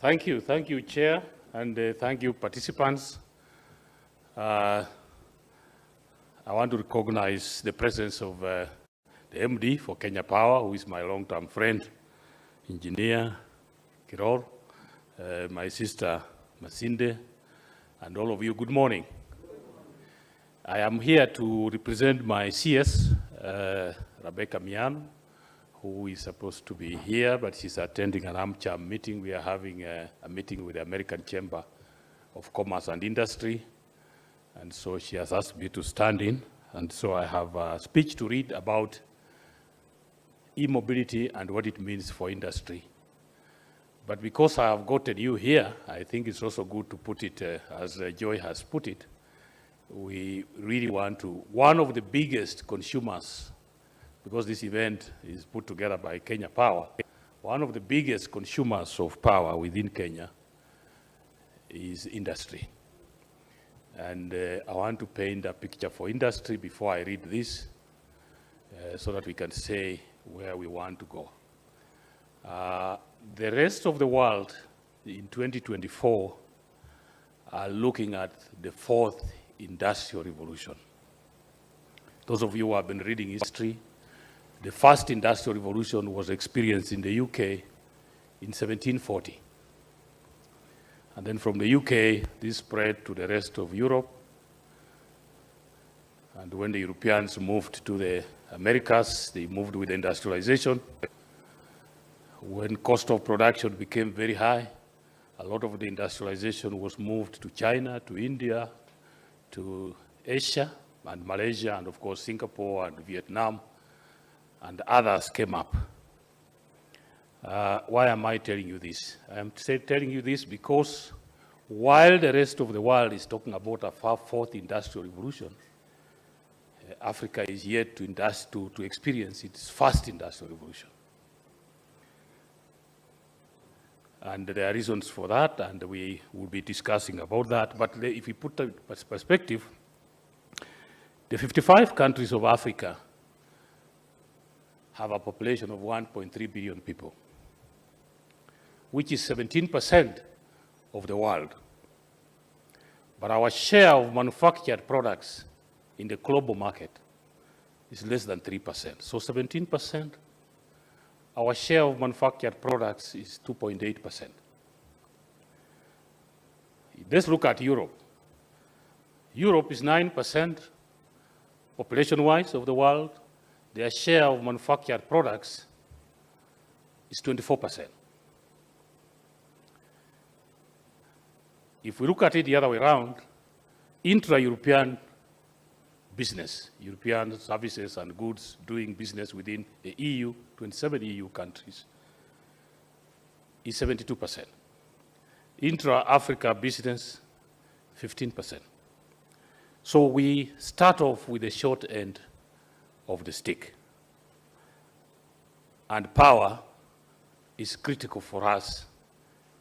Thank you, Chair, and thank you, participants. I want to recognize the presence of the MD for Kenya Power, who is my long-term friend, Engineer Kiror, my sister Masinde, and all of you. Good morning. I am here to represent my CS, Rebecca Mian, who is supposed to be here, but she's attending an AmCham meeting. We are having a meeting with the American Chamber of Commerce and Industry, and so she has asked me to stand in, and so I have a speech to read about e-mobility and what it means for industry. But because I have gotten you here, I think it's also good to put it, as Joy has put it, we really want to, one of the biggest consumers, because this event is put together by Kenya Power, one of the biggest consumers of power within Kenya is industry. And I want to paint a picture for industry before I read this, so that we can say where we want to go. The rest of the world in 2024 are looking at the fourth industrial revolution. Those of you who have been reading history, the first industrial revolution was experienced in the UK in 1740. And then from the UK, this spread to the rest of Europe. And when the Europeans moved to the Americas, they moved with industrialization. When cost of production became very high, a lot of the industrialization was moved to China, to India, to Asia, and Malaysia, and of course Singapore and Vietnam, and others came up. Why am I telling you this? I am telling you this because while the rest of the world is talking about a fourth industrial revolution, Africa is yet to experience its first industrial revolution. And there are reasons for that, and we will be discussing about that. But if we put the perspective, the 55 countries of Africa have a population of 1.3 billion people, which is 17% of the world. But our share of manufactured products in the global market is less than 3%. So 17%, our share of manufactured products is 2.8%. Let's look at Europe. Europe is 9% population-wise of the world. Their share of manufactured products is 24%. If we look at it the other way around, intra-European business, European services and goods doing business within the EU, 27 EU countries, is 72%. Intra-Africa business, 15%. So we start off with the short end of the stick. And power is critical for us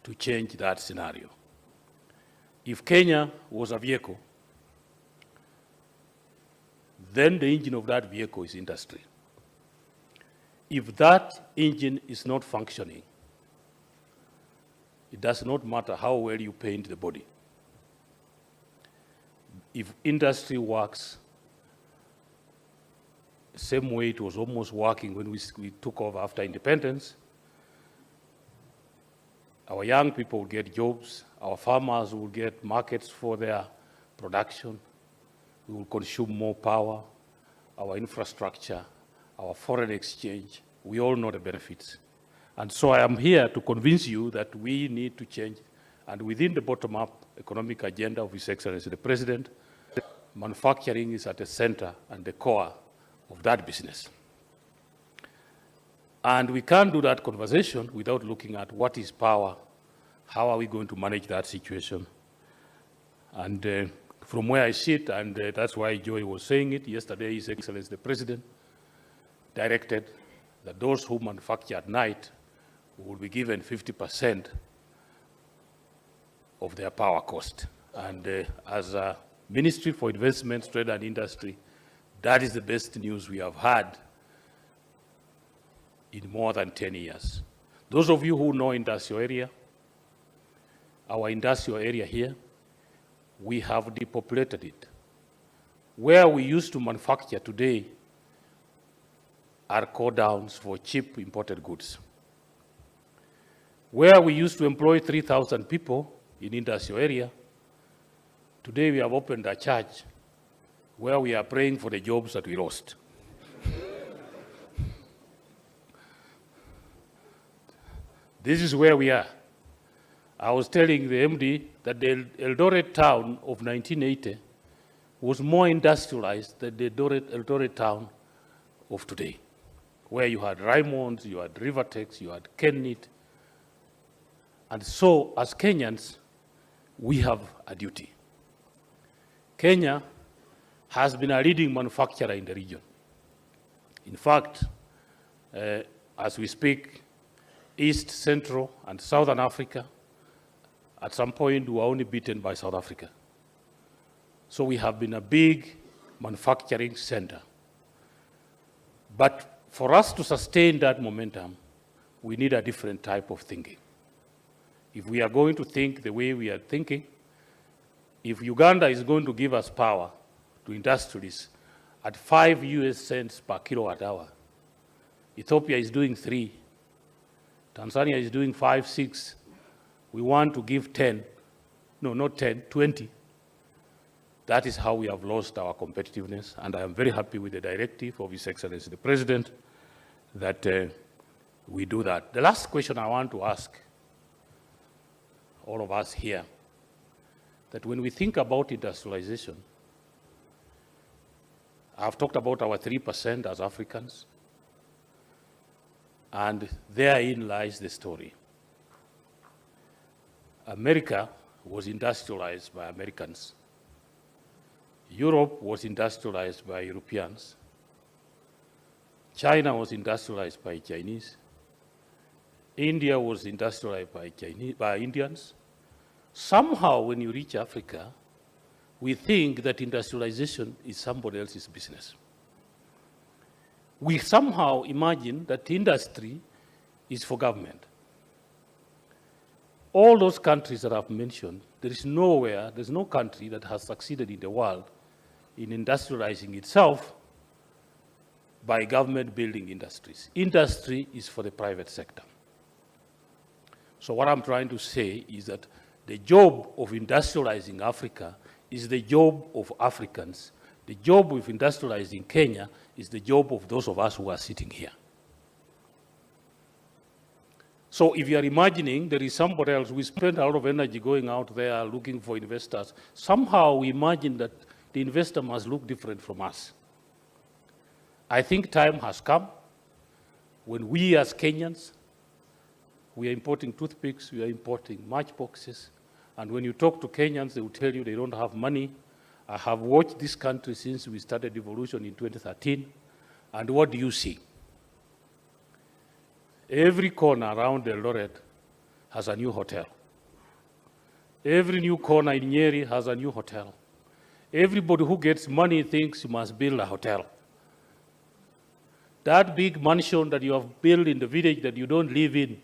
to change that scenario. If Kenya was a vehicle, then the engine of that vehicle is industry. If that engine is not functioning, it does not matter how well you paint the body. If industry works the same way it was almost working when we took over after independence, our young people will get jobs, our farmers will get markets for their production, we will consume more power, our infrastructure, our foreign exchange, we all know the benefits. And so I am here to convince you that we need to change, and within the bottom-up economic agenda of His Excellency the President, manufacturing is at the center and the core of that business. And we can't do that conversation without looking at what is power, how are we going to manage that situation. And from where I sit, and that's why Joy was saying it, yesterday His Excellency the President directed that those who manufacture at night will be given 50% of their power cost. And as a Ministry for Investment, Trade and Industry, that is the best news we have had in more than 10 years. Those of you who know industrial area, our industrial area here, we have depopulated it. Where we used to manufacture today are go-downs for cheap imported goods. Where we used to employ 3,000 people in industrial area, today we have opened a church where we are praying for the jobs that we lost. This is where we are. I was telling the MD that the Eldoret town of 1980 was more industrialized than the Eldoret town of today, where you had Raymond's, you had Rivertex, you had Kennett. And so, as Kenyans, we have a duty. Kenya has been a leading manufacturer in the region. In fact, as we speak, East, Central, and Southern Africa, at some point, were only beaten by South Africa. So we have been a big manufacturing center. But for us to sustain that momentum, we need a different type of thinking. If we are going to think the way we are thinking, if Uganda is going to give us power to industries at 5 US cents per kilowatt hour, Ethiopia is doing 3, Tanzania is doing 5, 6, we want to give 10, no, not 10, 20. That is how we have lost our competitiveness, and I am very happy with the directive of His Excellency the President that we do that. The last question I want to ask all of us here, that when we think about industrialization, I've talked about our 3% as Africans, and therein lies the story. America was industrialized by Americans. Europe was industrialized by Europeans. China was industrialized by Chinese. India was industrialized by Indians. Somehow, when you reach Africa, we think that industrialization is somebody else's business. We somehow imagine that industry is for government. All those countries that I've mentioned, there's no country that has succeeded in the world in industrializing itself by government building industries. Industry is for the private sector. So what I'm trying to say is that the job of industrializing Africa is the job of Africans. The job of industrializing Kenya is the job of those of us who are sitting here. So if you are imagining there is somebody else, we spend a lot of energy going out there looking for investors, somehow we imagine that the investor must look different from us. I think time has come when we as Kenyans, we are importing toothpicks, we are importing matchboxes, and when you talk to Kenyans, they will tell you they don't have money. I have watched this country since we started devolution in 2013, and what do you see? Every corner around Eldoret has a new hotel. Every new corner in Nyeri has a new hotel. Everybody who gets money thinks you must build a hotel. That big mansion that you have built in the village that you don't live in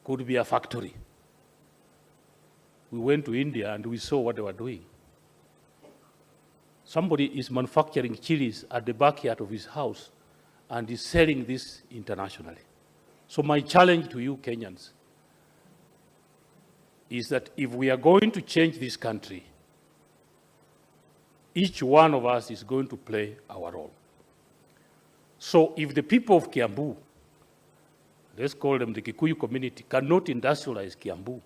could be a factory. We went to India and we saw what they were doing. Somebody is manufacturing chilies at the backyard of his house and is selling this internationally. So my challenge to you Kenyans is that if we are going to change this country, each one of us is going to play our role. So if the people of Kiambu, let's call them the Kikuyu community, cannot industrialize Kiambu,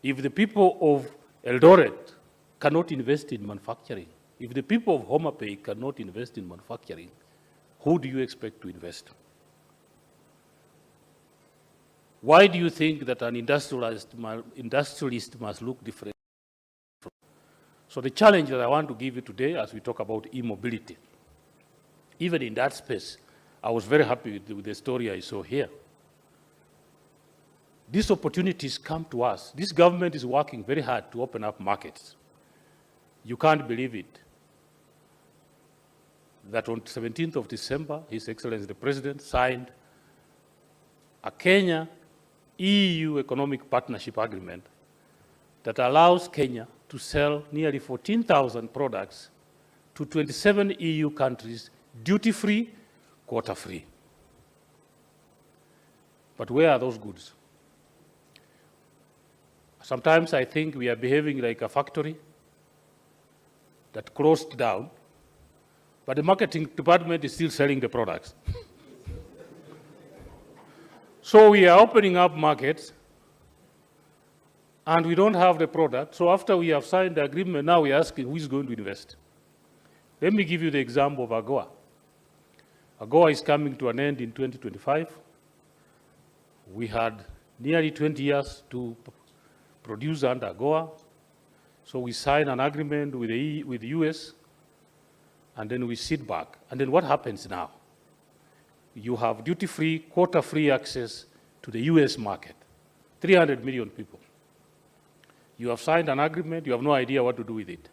if the people of Eldoret cannot invest in manufacturing, if the people of Homa Bay cannot invest in manufacturing, who do you expect to invest? Why do you think that an industrialist must look different? So the challenge that I want to give you today as we talk about e-mobility, even in that space, I was very happy with the story I saw here. These opportunities come to us. This government is working very hard to open up markets. You can't believe it, that on 17th of December, His Excellency the President signed a Kenya EU Economic Partnership Agreement that allows Kenya to sell nearly 14,000 products to 27 EU countries, duty-free, quota-free. But where are those goods? Sometimes I think we are behaving like a factory that closed down, but the marketing department is still selling the products. So we are opening up markets, and we don't have the product. So after we have signed the agreement, now we are asking who is going to invest. Let me give you the example of AGOA. AGOA is coming to an end in 2025. We had nearly 20 years to produce under AGOA. So we sign an agreement with the US, and then we sit back. And then what happens now? You have duty-free, quota-free access to the US market, 300 million people. You have signed an agreement, you have no idea what to do with it.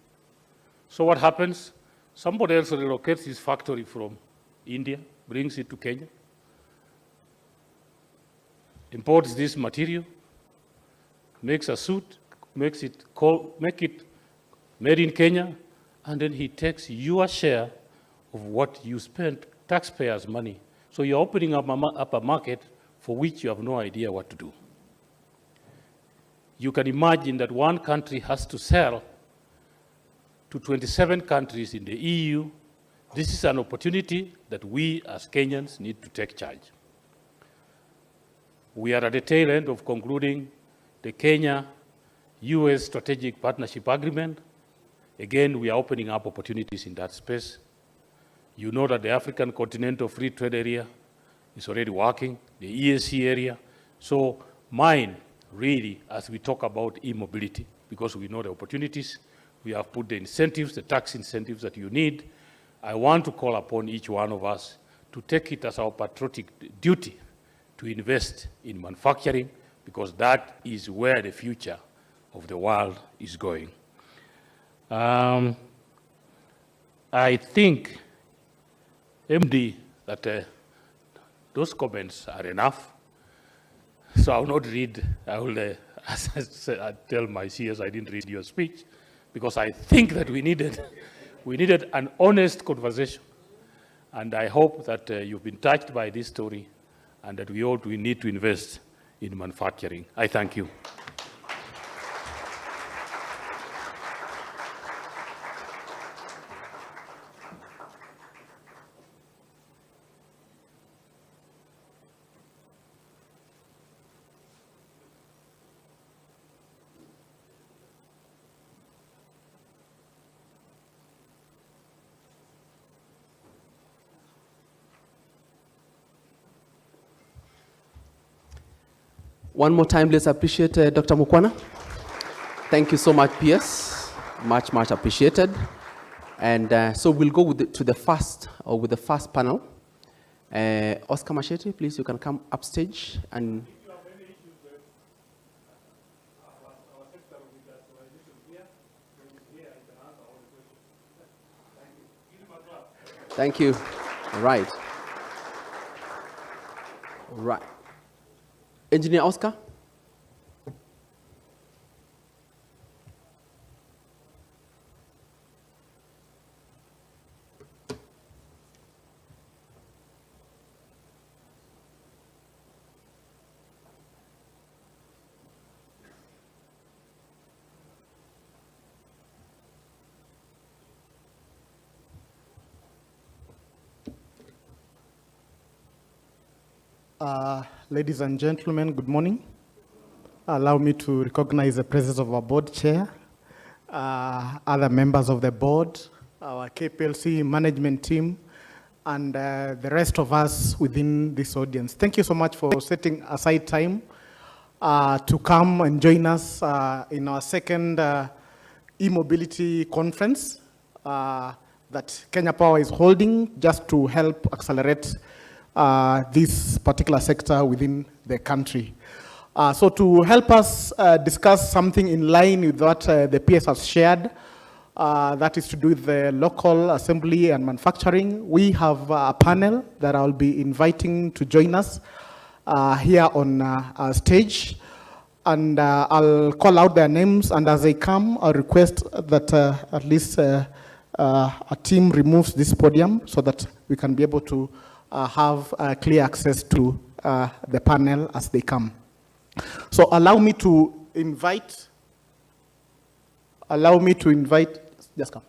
So what happens? Somebody else relocates his factory from India, brings it to Kenya, imports this material, makes a suit, make it made in Kenya, and then he takes your share of what you spent, taxpayers' money. So you're opening up a market for which you have no idea what to do. You can imagine that one country has to sell to 27 countries in the EU. This is an opportunity that we as Kenyans need to take charge. We are at the tail end of concluding the Kenya-US Strategic Partnership Agreement. Again, we are opening up opportunities in that space. You know that the African Continental Free Trade Area is already working, the EAC area. So mine, really, as we talk about e-mobility, because we know the opportunities, we have put the incentives, the tax incentives that you need. I want to call upon each one of us to take it as our patriotic duty to invest in manufacturing, because that is where the future of the world is going. I think, MD, that those comments are enough. So I will not read, I will, as I said, I tell my CS I didn't read your speech, because I think that we needed an honest conversation. And I hope that you've been touched by this story, and that we need to invest in manufacturing. I thank you. One more time, let's appreciate Dr. Mukwana. Thank you so much, PS. Much, much appreciated. And so we'll go with the first panel. Oscar Machete, please, you can come upstage. And If you have any issues with our sector of industrialization here, I can answer all the questions. Thank you. Give him a clap. thank you. All right. All right. Engineer Oscar. Ladies and gentlemen, good morning. Allow me to recognize the presence of our board chair, other members of the board, our KPLC management team, and the rest of us within this audience. Thank you so much for setting aside time to come and join us in our second e-mobility conference that Kenya Power is holding just to help accelerate this particular sector within the country. So to help us discuss something in line with what the PS has shared, that is to do with the local assembly and manufacturing, we have a panel that I'll be inviting to join us. here on our stage. And I'll call out their names, and as they come, I'll request that at least a team removes this podium so that we can be able to have clear access to the panel as they come. So allow me to invite, just come.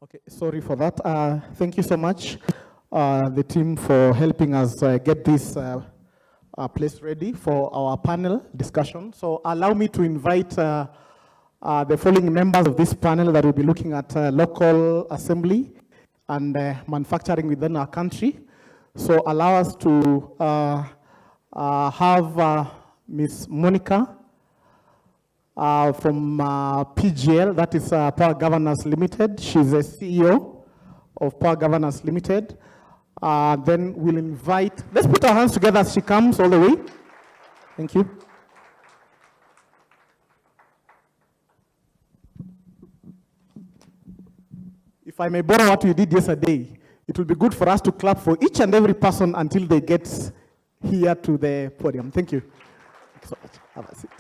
Okay, sorry for that. Thank you so much, the team, for helping us get this place ready for our panel discussion. So allow me to invite the following members of this panel that will be looking at local assembly and manufacturing within our country. So allow us to have Ms. Monica from PGL, that is Power Governance Limited. She's a CEO of Power Governance Limited. Then we'll invite, let's put our hands together as she comes all the way. Thank you. If I may borrow what we did yesterday, it will be good for us to clap for each and every person until they get here to the podium. Thank you. Thank you so much. Have a seat.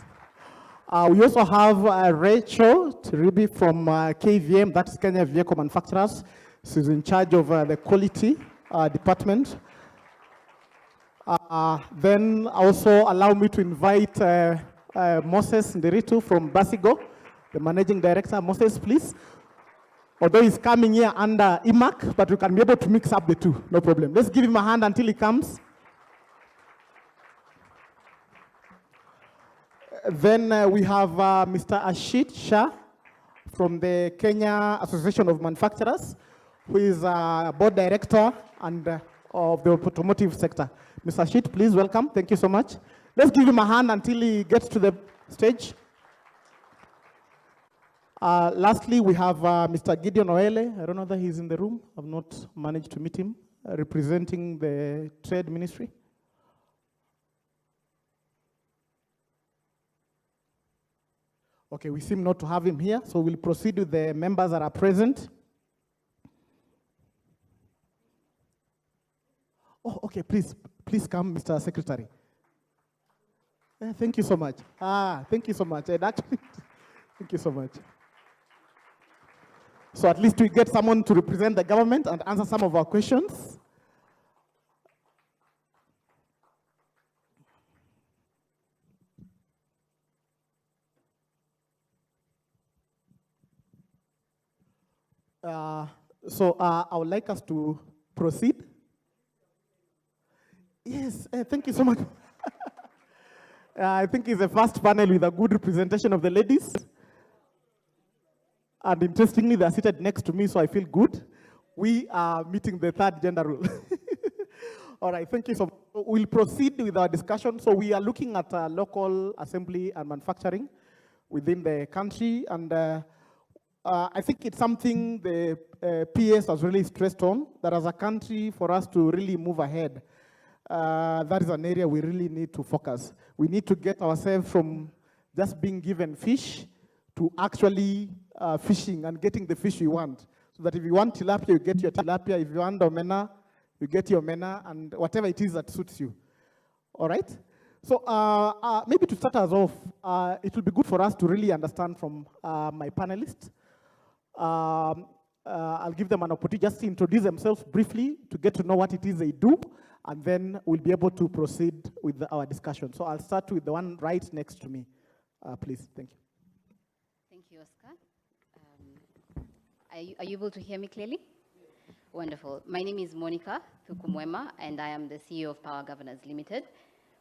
We also have Rachel Tiribi from KVM, that's Kenya Vehicle Manufacturers. She's in charge of the quality department. Then also allow me to invite Moses Nderitu from Basigo, the managing director. Moses, please. Although he's coming here under IMAC, but we can be able to mix up the two, no problem. Let's give him a hand until he comes. Then we have Mr. Ashit Shah from the Kenya Association of Manufacturers, who is board director and of the automotive sector. Mr. Ashit, please welcome. Thank you so much. Let's give him a hand until he gets to the stage. Lastly, we have Mr. Gideon Oele. I don't know that he's in the room. I've not managed to meet him, representing the Trade Ministry. Okay, we seem not to have him here, so we'll proceed with the members that are present. Oh, okay, please come, Mr. Secretary. Thank you so much. Thank you so much. Thank you so much. So at least we get someone to represent the government and answer some of our questions. I would like us to proceed. Yes, thank you so much. I think it's the first panel with a good representation of the ladies. And interestingly, they're seated next to me, so I feel good. We are meeting the third gender rule. All right, thank you so much. We'll proceed with our discussion. So we are looking at local assembly and manufacturing within the country. And I think it's something the PS has really stressed on, that as a country, for us to really move ahead, that is an area we really need to focus. We need to get ourselves from just being given fish to actually fishing and getting the fish we want. So that if you want tilapia, you get your tilapia. If you want omena, you get your MENA, and whatever it is that suits you. All right? So maybe to start us off, it will be good for us to really understand from my panelists. I'll give them an opportunity just to introduce themselves briefly to get to know what it is they do, and then we'll be able to proceed with our discussion. So I'll start with the one right next to me. Please, thank you. Thank you, Oscar. Are you able to hear me clearly? Wonderful. My name is Monica Thukumwema, and I am the CEO of Power Governors Limited.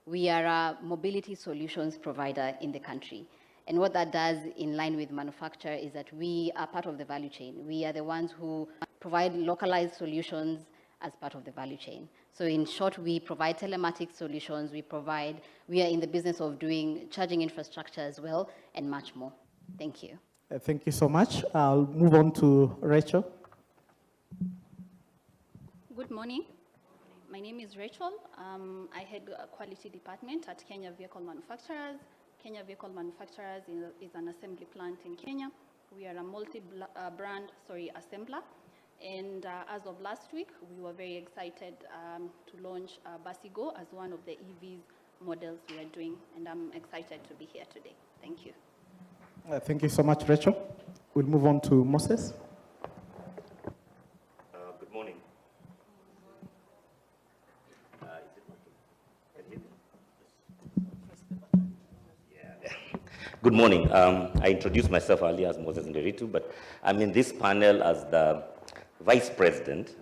We are a mobility solutions provider in the country. And what that does in line with manufacture is that we are part of the value chain. We are the ones who provide localized solutions as part of the value chain. So in short, we provide telematics solutions, we are in the business of doing charging infrastructure as well, and much more. Thank you. Thank you so much. I'll move on to Rachel. Good morning. My name is Rachel. I head a quality department at Kenya Vehicle Manufacturers. Kenya Vehicle Manufacturers is an assembly plant in Kenya. We are a multi-brand assembler. And as of last week, we were very excited to launch Basigo as one of the EVs models we are doing. And I'm excited to be here today. Thank you. Thank you so much, Rachel. We'll move on to Moses. Good morning. Is it working? Can you hear me? Yeah. Good morning. I introduced myself earlier as Moses Nderitu, but I'm in this panel as the Vice President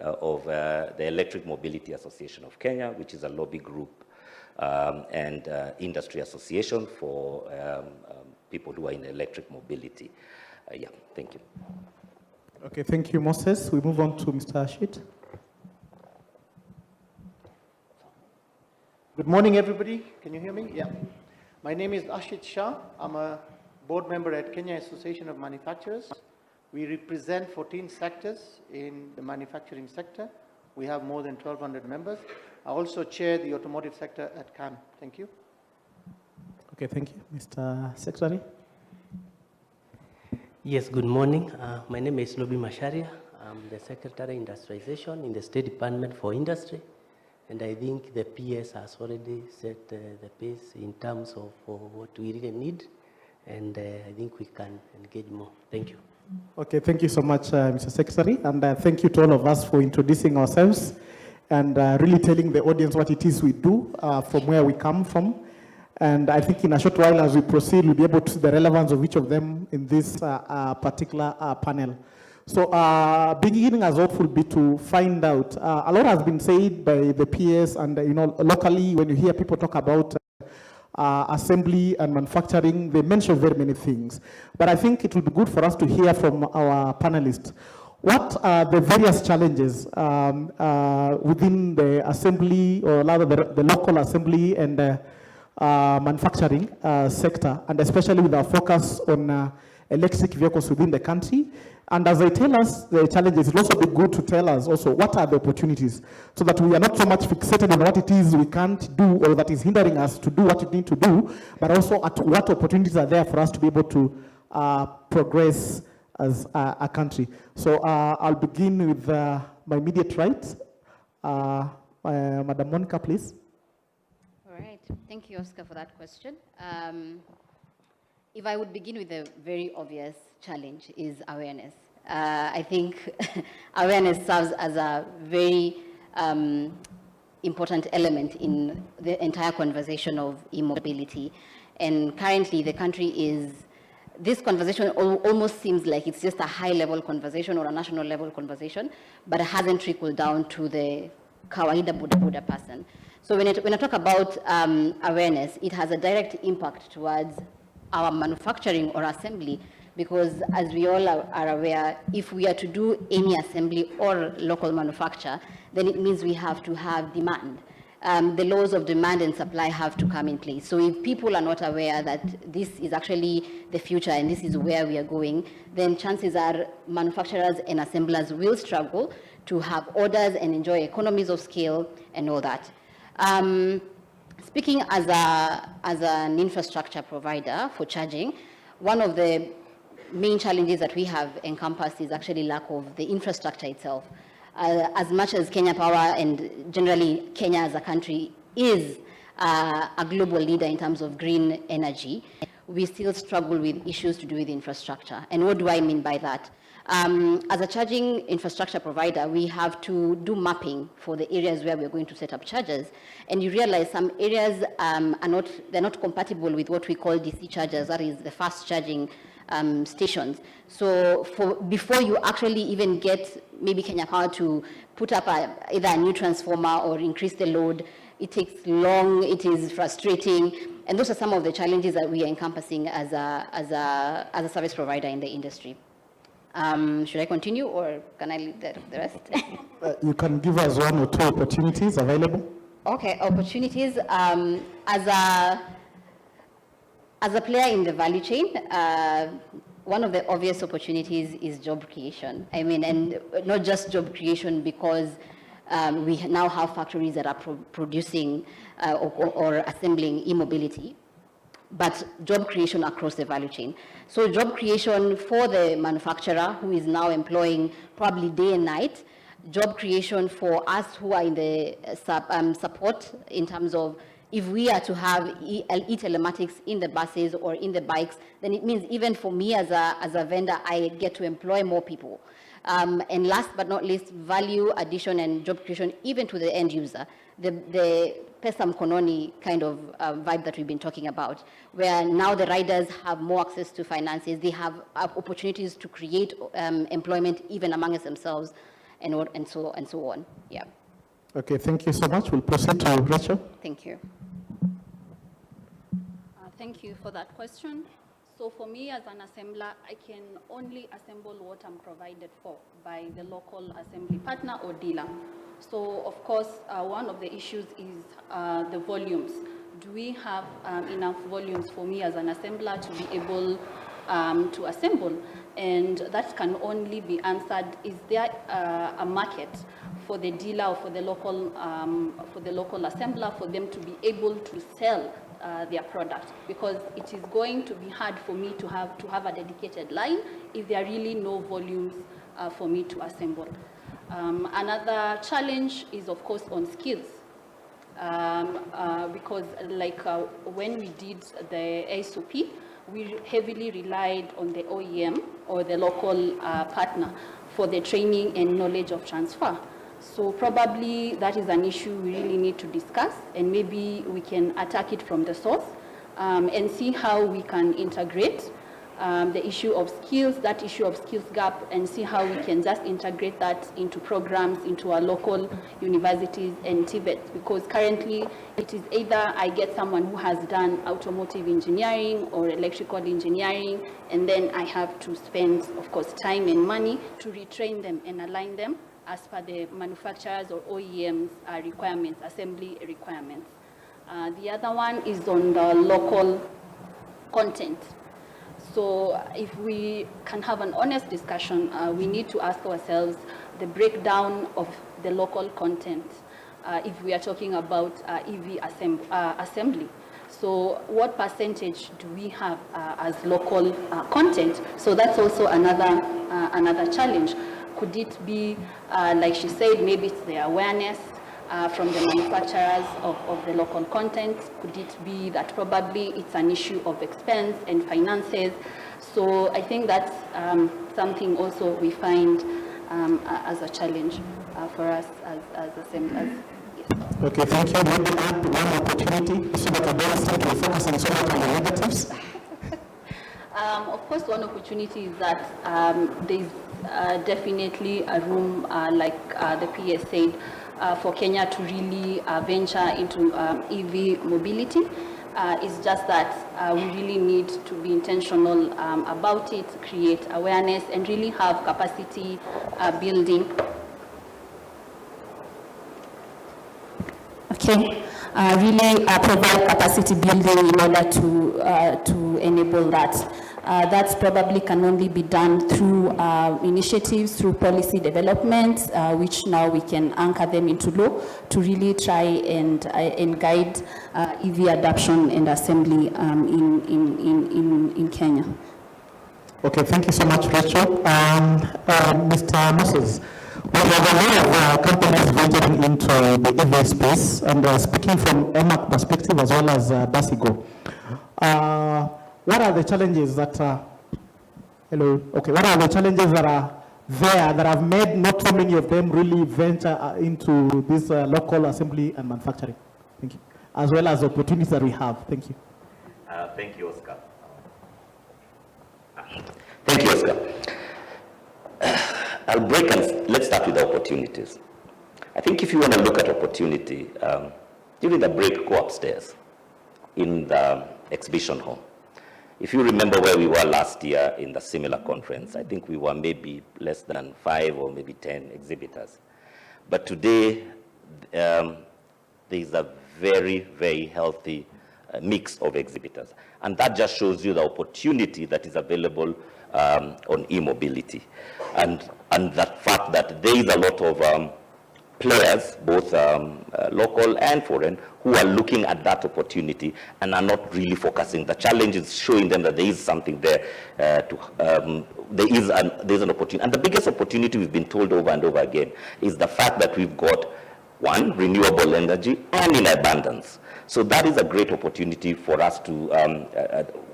of the Electric Mobility Association of Kenya, which is a lobby group and industry association for people who are in electric mobility. Yeah, thank you. Okay, thank you, Moses. We move on to Mr. Ashit. Good morning, everybody. Can you hear me? Yeah. My name is Ashit Shah. I'm a board member at Kenya Association of Manufacturers. We represent 14 sectors in the manufacturing sector. We have more than 1,200 members. I also chair the automotive sector at CAM. Thank you. Okay, thank you. Mr. Secretary? Yes, good morning. My name is Lobi Masharia. I'm the Secretary Industrialization in the State Department for Industry. And I think the PS has already set the pace in terms of what we really need. And I think we can engage more. Thank you. Okay, thank you so much, Mr. Secretary. And thank you to all of us for introducing ourselves and really telling the audience what it is we do from where we come from. And I think in a short while as we proceed, we'll be able to see the relevance of each of them in this particular panel. So beginning as off will be to find out, a lot has been said by the PS and locally when you hear people talk about assembly and manufacturing, they mention very many things. But I think it will be good for us to hear from our panelists. What are the various challenges within the assembly, or rather the local assembly and manufacturing sector, and especially with our focus on electric vehicles within the country? And as they tell us the challenges, it will also be good to tell us also what are the opportunities, so that we are not so much fixated on what it is we can't do or that is hindering us to do what we need to do, but also at what opportunities are there for us to be able to progress as a country. So I'll begin with my immediate right. Madam Monica, please. All right. Thank you, Oscar, for that question. If I would begin with a very obvious challenge is awareness. I think awareness serves as a very important element in the entire conversation of e-mobility. And currently the country is, this conversation almost seems like it's just a high-level conversation or a national-level conversation, but it hasn't trickled down to the kawaida buda person. So when I talk about awareness, it has a direct impact towards our manufacturing or assembly, because as we all are aware, if we are to do any assembly or local manufacture, then it means we have to have demand. The laws of demand and supply have to come in place. So if people are not aware that this is actually the future and this is where we are going, then chances are manufacturers and assemblers will struggle to have orders and enjoy economies of scale and all that. Speaking as an infrastructure provider for charging, one of the main challenges that we have encompassed is actually lack of the infrastructure itself. as much as Kenya Power and generally Kenya as a country is a global leader in terms of green energy, we still struggle with issues to do with infrastructure. And what do I mean by that? As a charging infrastructure provider, we have to do mapping for the areas where we're going to set up chargers. And you realize some areas they're not compatible with what we call DC chargers, that is the fast charging stations. So before you actually even get maybe Kenya Power to put up either a new transformer or increase the load, it takes long, it is frustrating, and those are some of the challenges that we are encompassing as a service provider in the industry. Should I continue or can I leave the rest? You can give us one or two opportunities available. Okay, opportunities. As a player in the value chain, one of the obvious opportunities is job creation. I mean, and not just job creation because we now have factories that are producing or assembling e-mobility, but job creation across the value chain. So job creation for the manufacturer who is now employing probably day and night, job creation for us who are in the support in terms of if we are to have e-telematics in the buses or in the bikes, then it means even for me as a vendor, I get to employ more people. And last but not least, value addition and job creation even to the end user. The pesa mkononi kind of vibe that we've been talking about, where now the riders have more access to finances, they have opportunities to create employment even amongst themselves, and so on. Yeah. Okay, thank you so much. We'll proceed to Rachel. Thank you. Thank you for that question. So for me as an assembler, I can only assemble what I'm provided for by the local assembly partner or dealer. So of course, one of the issues is the volumes. Do we have enough volumes for me as an assembler to be able to assemble? And that can only be answered, is there a market for the dealer or for the local assembler for them to be able to sell their product, because it is going to be hard for me to have a dedicated line if there are really no volumes for me to assemble. Another challenge is, of course, on skills, because like when we did the SOP, we heavily relied on the OEM or the local partner for the training and knowledge of transfer. So probably that is an issue we really need to discuss, and maybe we can attack it from the source and see how we can integrate the issue of skills, that issue of skills gap, and see how we can just integrate that into programs, into our local universities and TVETs, because currently it is either I get someone who has done automotive engineering or electrical engineering, and then I have to spend, of course, time and money to retrain them and align them as per the manufacturers or OEMs requirements, assembly requirements. The other one is on the local content. So if we can have an honest discussion, we need to ask ourselves the breakdown of the local content if we are talking about EV assembly. So what percentage do we have as local content? So that's also another challenge. Could it be, like she said, maybe it's the awareness from the manufacturers of the local content? Could it be that probably it's an issue of expense and finances? So I think that's something also we find as a challenge for us as assemblers. Yes. Okay, thank you. Maybe add one opportunity so that the board state will focus on so much on the negatives. Of course, one opportunity is that there's definitely a room, like the PS said, for Kenya to really venture into EV mobility. It's just that we really need to be intentional about it, create awareness, and really have capacity building. Okay, really provide capacity building in order to enable that. That probably can only be done through initiatives, through policy development, which now we can anchor them into law to really try and guide EV adoption and assembly in Kenya. Okay, thank you so much, Rachel. Mr. Moses, We have a lot of companies venturing into the EV space, and speaking from EMAC perspective as well as Basigo, what are the challenges that, hello, okay, what are the challenges that are there that have made not so many of them really venture into this local assembly and manufacturing? Thank you. As well as the opportunities that we have. Thank you. Thank you, Oscar. Thank you, Oscar. I'll break and let's start with the opportunities. I think if you want to look at opportunity, during the break, go upstairs in the exhibition hall. If you remember where we were last year in the similar conference, I think we were maybe less than 5 or maybe 10 exhibitors. But today, there is a very, very healthy mix of exhibitors. And that just shows you the opportunity that is available on e-mobility. And the fact that there is a lot of players, both local and foreign, who are looking at that opportunity and are not really focusing. The challenge is showing them that there is something there, there's an opportunity. And the biggest opportunity we've been told over and over again is the fact that we've got, one, renewable energy and in abundance. So that is a great opportunity for us to,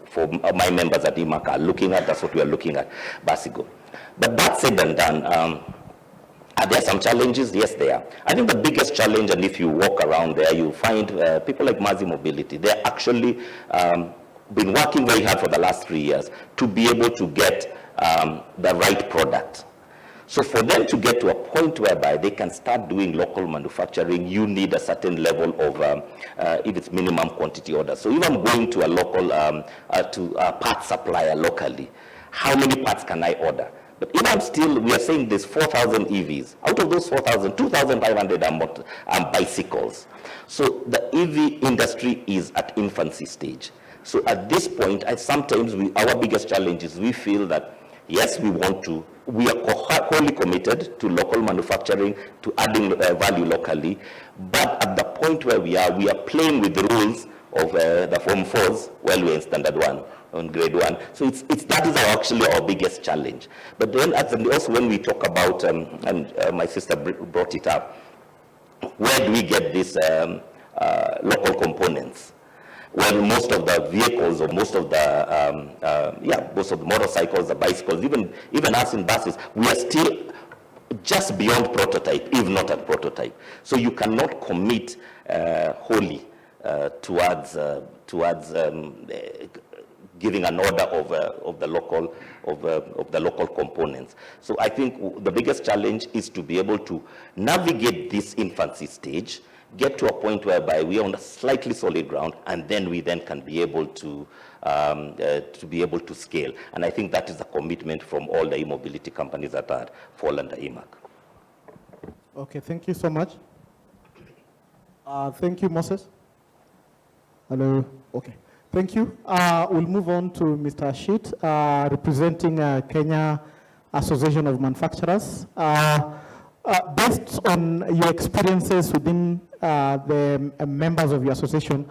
for my members at EMAC are looking at. That's what we are looking at, Basigo. But that said and done, are there some challenges? Yes, there are. I think the biggest challenge, and if you walk around there, you'll find people like Mazi Mobility. They're actually been working very hard for the last 3 years to be able to get the right product. So for them to get to a point whereby they can start doing local manufacturing, you need a certain level of, if it's minimum quantity order. So even going to a local, to a parts supplier locally, how many parts can I order? But even still, we are saying there's 4,000 EVs. Out of those 4,000, 2,500 are bicycles. So the EV industry is at infancy stage. So at this point, sometimes our biggest challenge is we feel that, yes, we are wholly committed to local manufacturing, to adding value locally, but at the point where we are playing with the rules of the Form 4s while we're in Standard 1. On grade 1. So that is actually our biggest challenge. But then also when we talk about, and my sister brought it up, where do we get these local components? Well, most of the vehicles or most of the motorcycles, the bicycles, even us in buses, we are still just beyond prototype, if not at prototype. So you cannot commit wholly towards giving an order of the local components. So I think the biggest challenge is to be able to navigate this infancy stage, get to a point whereby we are on a slightly solid ground, and then we can be able to scale. And I think that is a commitment from all the e-mobility companies that fall under EMAC. Okay, thank you so much. Thank you, Moses. Hello. Okay. Thank you. We'll move on to Mr. Ashit, representing Kenya Association of Manufacturers. Based on your experiences within the members of your association,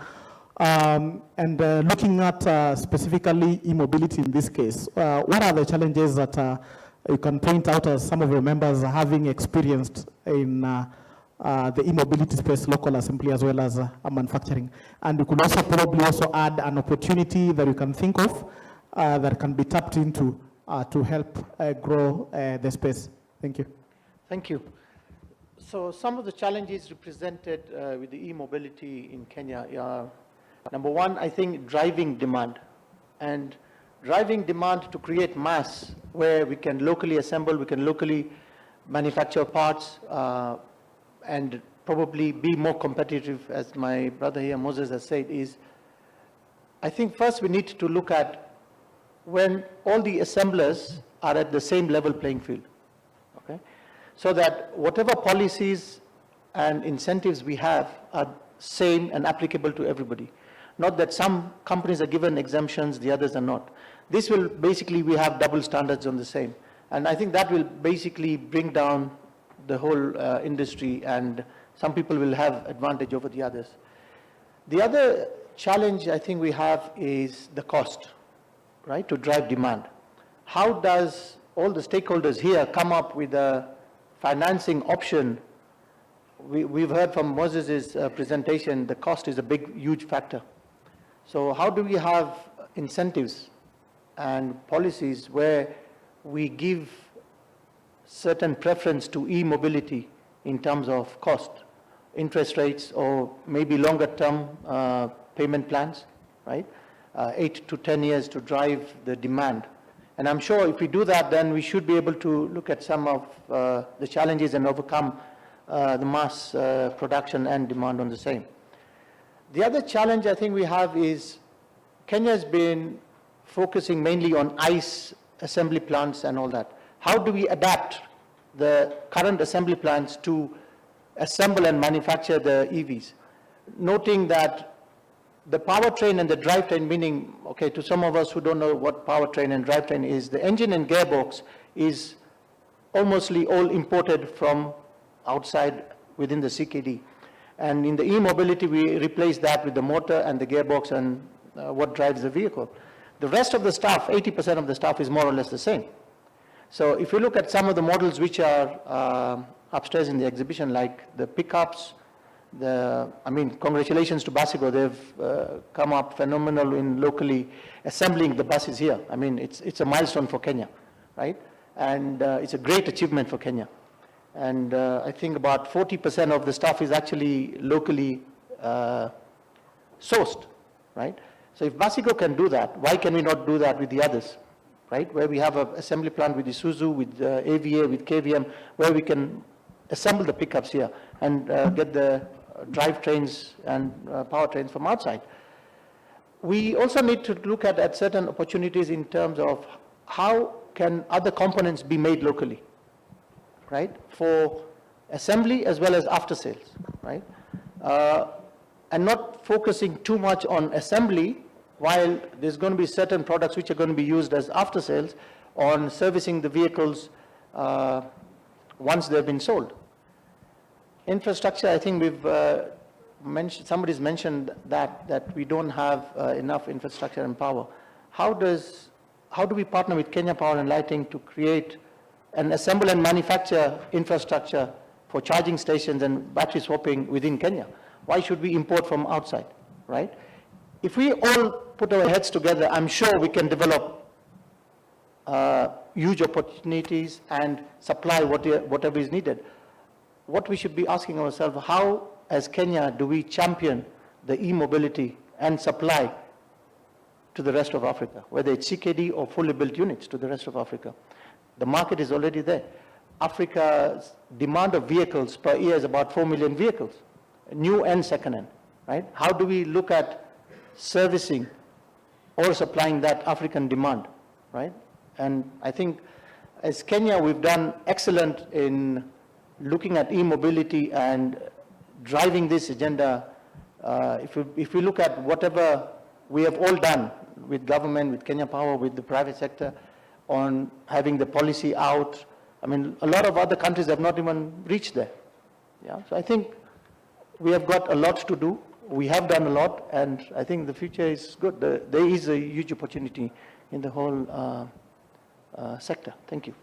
and looking at specifically e-mobility in this case, what are the challenges that you can point out as some of your members having experienced in the e-mobility space, local assembly, as well as manufacturing? And you could also probably also add an opportunity that you can think of that can be tapped into to help grow the space. Thank you. Thank you. So some of the challenges represented with the e-mobility in Kenya are, number one, I think driving demand. And driving demand to create mass where we can locally assemble, we can locally manufacture parts, and probably be more competitive, as my brother here, Moses, has said, is, I think first we need to look at when all the assemblers are at the same level playing field, okay? So that whatever policies and incentives we have are same and applicable to everybody. Not that some companies are given exemptions, the others are not. This will basically, we have double standards on the same. And I think that will basically bring down the whole industry, and some people will have advantage over the others. The other challenge I think we have is the cost, right, to drive demand. How does all the stakeholders here come up with a financing option, we've heard from Moses' presentation, the cost is a huge factor. So how do we have incentives and policies where we give certain preference to e-mobility in terms of cost, interest rates, or maybe longer term payment plans, right? 8 to 10 years to drive the demand. And I'm sure if we do that, then we should be able to look at some of the challenges and overcome the mass production and demand on the same. The other challenge I think we have is Kenya has been focusing mainly on ICE assembly plants and all that. How do we adapt the current assembly plants to assemble and manufacture the EVs? Noting that the powertrain and the drivetrain, meaning, okay, to some of us who don't know what powertrain and drivetrain is, the engine and gearbox is almostly all imported from outside within the CKD. And in the e-mobility, we replace that with the motor and the gearbox and what drives the vehicle. The rest of the stuff, 80% of the stuff is more or less the same. So if you look at some of the models which are upstairs in the exhibition, like the pickups, congratulations to Basico, they've come up phenomenal in locally assembling the buses here. I mean, it's a milestone for Kenya, right? And it's a great achievement for Kenya. And I think about 40% of the stuff is actually locally sourced, right? So if Basico can do that, why can we not do that with the others, right? Where we have an assembly plant with Isuzu, with AVA, with KVM, where we can assemble the pickups here and get the drivetrains and powertrains from outside. We also need to look at certain opportunities in terms of how can other components be made locally, right? For assembly as well as after sales, right? And not focusing too much on assembly, while there's going to be certain products which are going to be used as after sales on servicing the vehicles once they've been sold. Infrastructure, I think we've mentioned, somebody's mentioned that we don't have enough infrastructure and power. How do we partner with Kenya Power and Lighting to create and assemble and manufacture infrastructure for charging stations and battery swapping within Kenya? Why should we import from outside, right? If we all put our heads together, I'm sure we can develop huge opportunities and supply whatever is needed. What we should be asking ourselves, how as Kenya do we champion the e-mobility and supply to the rest of Africa, whether it's CKD or fully built units to the rest of Africa? The market is already there. Africa's demand of vehicles per year is about 4 million vehicles, new and second-hand, right? How do we look at servicing or supplying that African demand, right? And I think as Kenya, we've done excellent in looking at e-mobility and driving this agenda. If we look at whatever we have all done with government, with Kenya Power, with the private sector, on having the policy out, I mean, a lot of other countries have not even reached there. Yeah, so I think we have got a lot to do. We have done a lot, and I think the future is good. There is a huge opportunity in the whole sector. Thank you.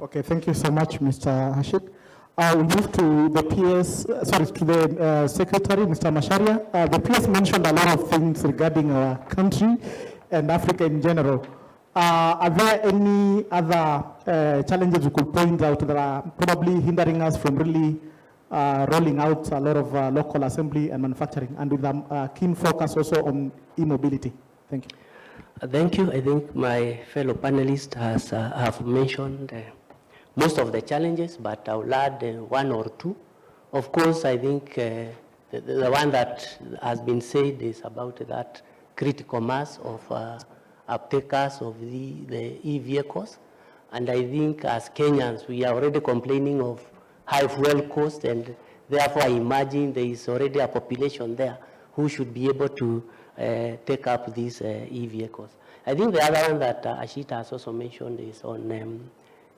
Okay, thank you so much, Mr. Hashid. We'll move to the PS, to the Secretary, Mr. Masharia. The PS mentioned a lot of things regarding our country and Africa in general. Are there any other challenges you could point out that are probably hindering us from really rolling out a lot of local assembly and manufacturing, and with a keen focus also on e-mobility? Thank you. Thank you. I think my fellow panelists have mentioned most of the challenges, but I'll add one or two. Of course, I think the one that has been said is about that critical mass of uptakers of the e-vehicles. And I think as Kenyans, we are already complaining of high fuel cost, and therefore I imagine there is already a population there who should be able to take up these e-vehicles. I think the other one that Ashita has also mentioned is on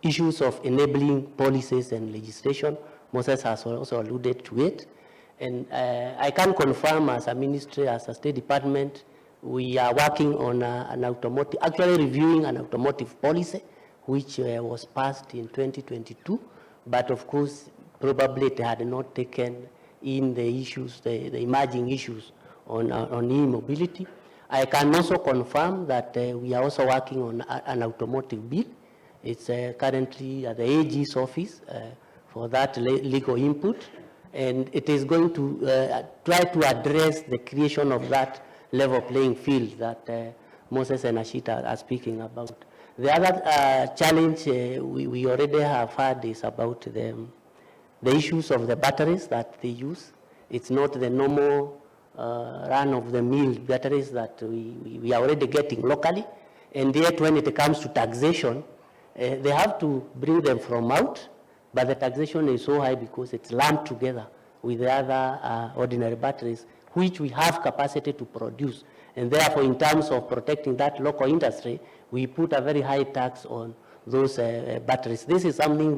issues of enabling policies and legislation. Moses has also alluded to it. And I can confirm as a ministry, as a State Department, we are working on actually reviewing an automotive policy, which was passed in 2022, but of course, probably it had not taken in the issues, the emerging issues on e-mobility. I can also confirm that we are also working on an automotive bill. It's currently at the AG's office for that legal input, and it is going to try to address the creation of that level playing field that Moses and Ashita are speaking about. The other challenge we already have had is about the issues of the batteries that they use. It's not the normal run-of-the-mill batteries that we are already getting locally, and yet when it comes to taxation, they have to bring them from out, but the taxation is so high because it's lumped together with the other ordinary batteries, which we have capacity to produce. And therefore, in terms of protecting that local industry, we put a very high tax on those batteries. This is something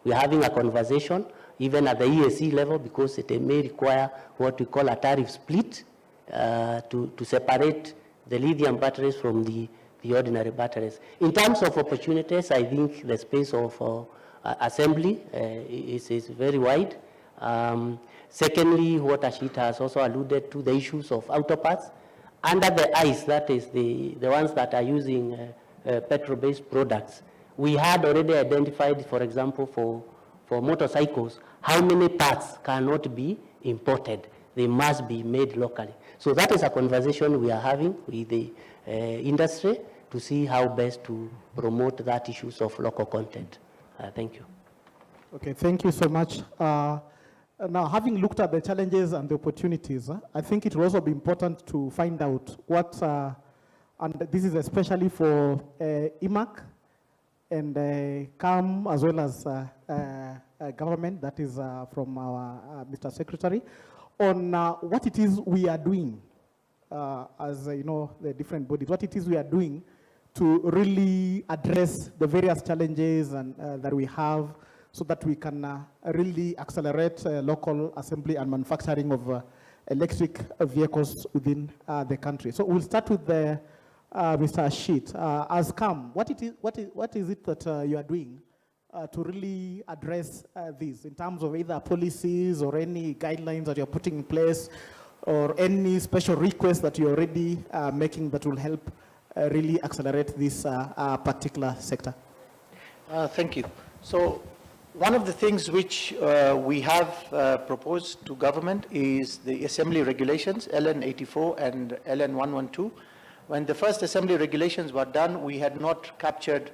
we're having a conversation, even at the EAC level, because it may require what we call a tariff split to separate the lithium batteries from the ordinary batteries. In terms of opportunities, I think the space of assembly is very wide. Secondly, what Ashita has also alluded to, the issues of auto parts. Under the ICE, that is the ones that are using petrol-based products, we had already identified, for example, for motorcycles, how many parts cannot be imported. They must be made locally. So that is a conversation we are having with the industry to see how best to promote that issues of local content. Thank you. Okay, thank you so much. Now, having looked at the challenges and the opportunities, I think it will also be important to find out what, and this is especially for IMAC and CAM, as well as government, that is from our Mr. Secretary, on what it is we are doing as, the different bodies, what it is we are doing to really address the various challenges and, that we have, so that we can really accelerate local assembly and manufacturing of electric vehicles within the country. So we'll start with the, Mr. Ashit. As CAM, what is it that you are doing to really address this in terms of either policies or any guidelines that you're putting in place, or any special requests that you're already making that will help really accelerate this particular sector? Thank you. So one of the things which we have proposed to government is the assembly regulations, LN 84 and LN 112. When the first assembly regulations were done, we had not captured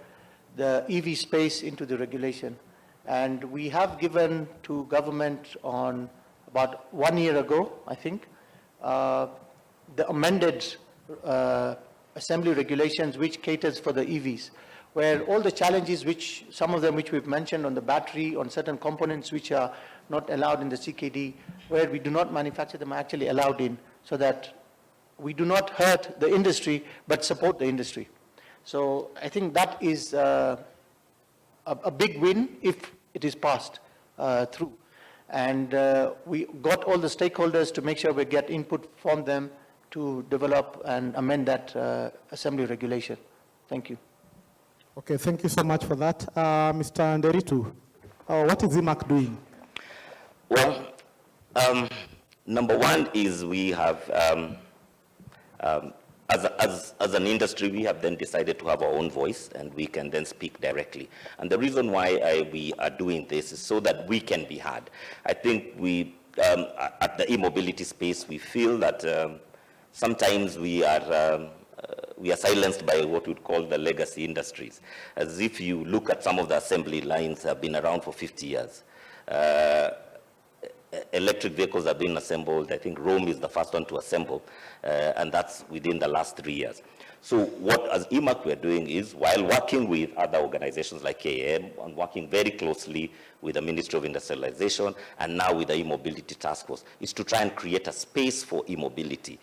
the EV space into the regulation. And we have given to government on about 1 year ago, I think, the amended assembly regulations which caters for the EVs, where all the challenges which, some of them which we've mentioned on the battery, on certain components which are not allowed in the CKD, where we do not manufacture them, are actually allowed in, so that we do not hurt the industry, but support the industry. So I think that is a big win if it is passed through. And we got all the stakeholders to make sure we get input from them to develop and amend that assembly regulation. Thank you. Okay, thank you so much for that. Mr. Nderitu, what is IMAC doing? Well, number one is we have, as an industry, we have then decided to have our own voice, and we can then speak directly. And the reason why we are doing this is so that we can be heard. I think we, at the e-mobility space, we feel that sometimes we are silenced by what we'd call the legacy industries. As if you look at some of the assembly lines have been around for 50 years. Electric vehicles have been assembled. I think Rome is the first one to assemble, and that's within the last 3 years. So what, as IMAC, we're doing is, while working with other organizations like KAM, and working very closely with the Ministry of Industrialization, and now with the e-mobility task force, is to try and create a space for e-mobility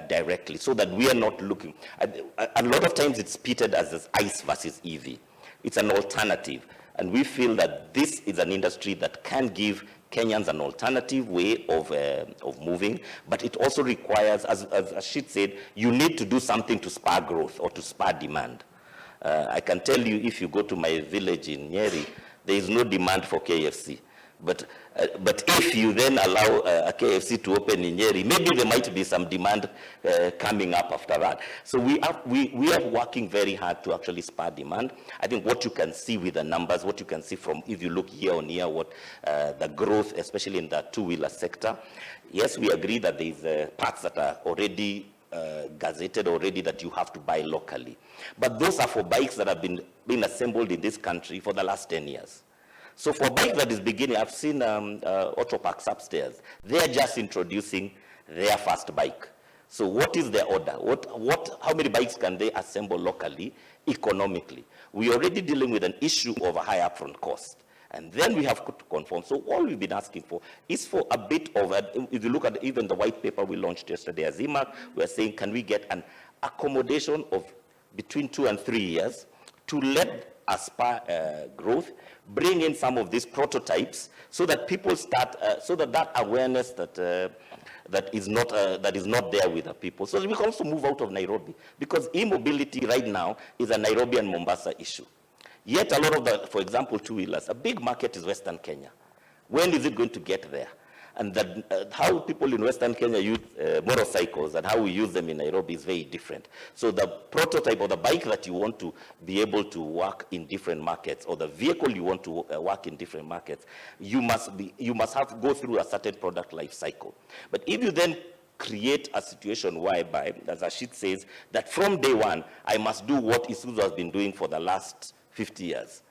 directly, so that we are not looking, a lot of times it's pitted as ICE versus EV. It's an alternative, and we feel that this is an industry that can give Kenyans an alternative way of moving, but it also requires, as Ashit said, you need to do something to spur growth or to spur demand. I can tell you, if you go to my village in Nyeri, there is no demand for KFC. But if you then allow a KFC to open in Nyeri, maybe there might be some demand coming up after that. So we are working very hard to actually spur demand. I think what you can see with the numbers, what you can see from, if you look year on year, what the growth, especially in the two-wheeler sector, yes, we agree that there's parts that are already gazetted already that you have to buy locally. But those are for bikes that have been assembled in this country for the last 10 years. So for bike that is beginning, I've seen auto parks upstairs. They're just introducing their first bike. So what is their order? How many bikes can they assemble locally, economically? We're already dealing with an issue of a high upfront cost. And then we have to conform. So all we've been asking for is for a bit of, if you look at even the white paper we launched yesterday as EMAC, we're saying, can we get an accommodation of between 2 and 3 years to let us spur growth, bring in some of these prototypes so that people start, so that awareness that is not there with the people. So we can also move out of Nairobi, because e-mobility right now is a Nairobi and Mombasa issue. Yet a lot of the, for example, two-wheelers, a big market is Western Kenya. When is it going to get there? And how people in Western Kenya use motorcycles and how we use them in Nairobi is very different. So the prototype or the bike that you want to be able to work in different markets, or the vehicle you want to work in different markets, you must have to go through a certain product life cycle. But if you then create a situation whereby, as Ashit says, that from day one, I must do what Isuzu has been doing for the last 50 years,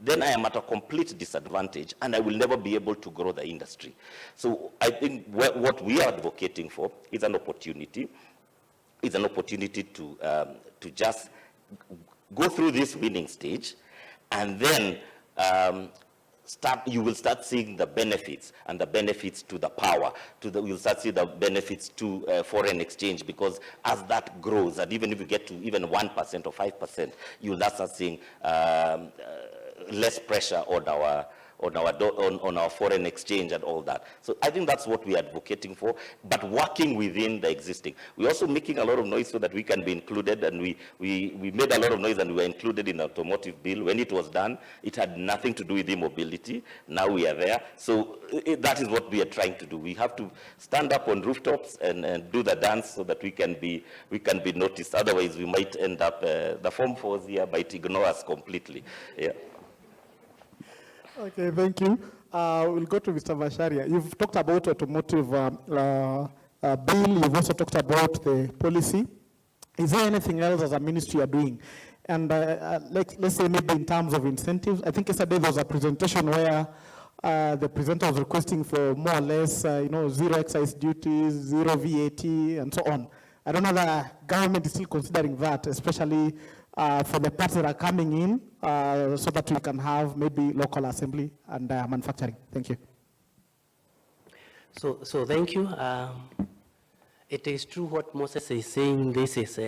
then I am at a complete disadvantage and I will never be able to grow the industry. So I think what we are advocating for is an opportunity. It's an opportunity to just go through this winning stage, and then you will start seeing the benefits, and the benefits to the power, you'll start seeing the benefits to foreign exchange, because as that grows, and even if you get to even 1% or 5%, you'll start seeing less pressure on our foreign exchange and all that. So I think that's what we're advocating for, but working within the existing. We're also making a lot of noise so that we can be included, and we made a lot of noise and we were included in the automotive bill. When it was done, it had nothing to do with e-mobility. Now we are there. So that is what we are trying to do. We have to stand up on rooftops and do the dance so that we can be noticed. Otherwise, we might end up, the Form 4s here might ignore us completely. Yeah. Okay, thank you. We'll go to Mr. Masharia. You've talked about automotive bill. You've also talked about the policy. Is there anything else as a ministry you are doing? And let's say maybe in terms of incentives. I think yesterday there was a presentation where the presenter was requesting for more or less, zero excise duties, zero VAT, and so on. I don't know that the government is still considering that, especially for the parts that are coming in, so that we can have maybe local assembly and manufacturing. Thank you. So thank you. It is true what Moses is saying. This is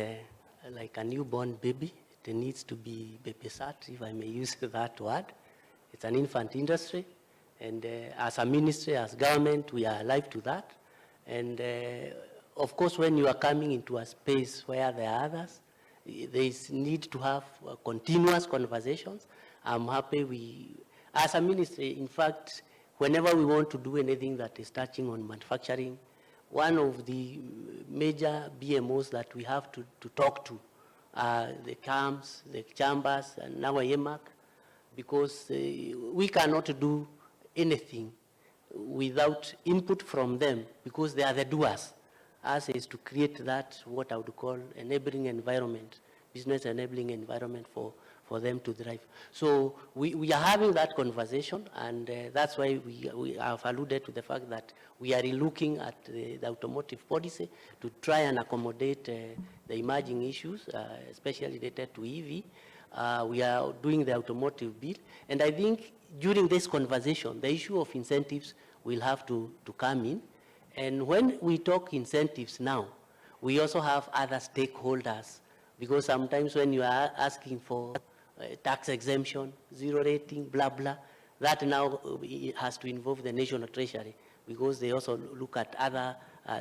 like a newborn baby. It needs to be babysat, if I may use that word. It's an infant industry. And as a ministry, as government, we are alive to that. And of course, when you are coming into a space where there are others, there is need to have continuous conversations. I'm happy as a ministry, in fact, whenever we want to do anything that is touching on manufacturing, one of the major BMOs that we have to talk to are the CAMs, the chambers, and now EMAC, because we cannot do anything without input from them, because they are the doers. Us is to create that, what I would call enabling environment, business enabling environment for them to thrive. So we are having that conversation, and that's why we have alluded to the fact that we are looking at the automotive policy to try and accommodate the emerging issues, especially related to EV. We are doing the automotive bill, and I think during this conversation, the issue of incentives will have to come in. And when we talk incentives now, we also have other stakeholders, because sometimes when you are asking for tax exemption, zero rating, blah, blah, that now has to involve the National Treasury, because they also look at other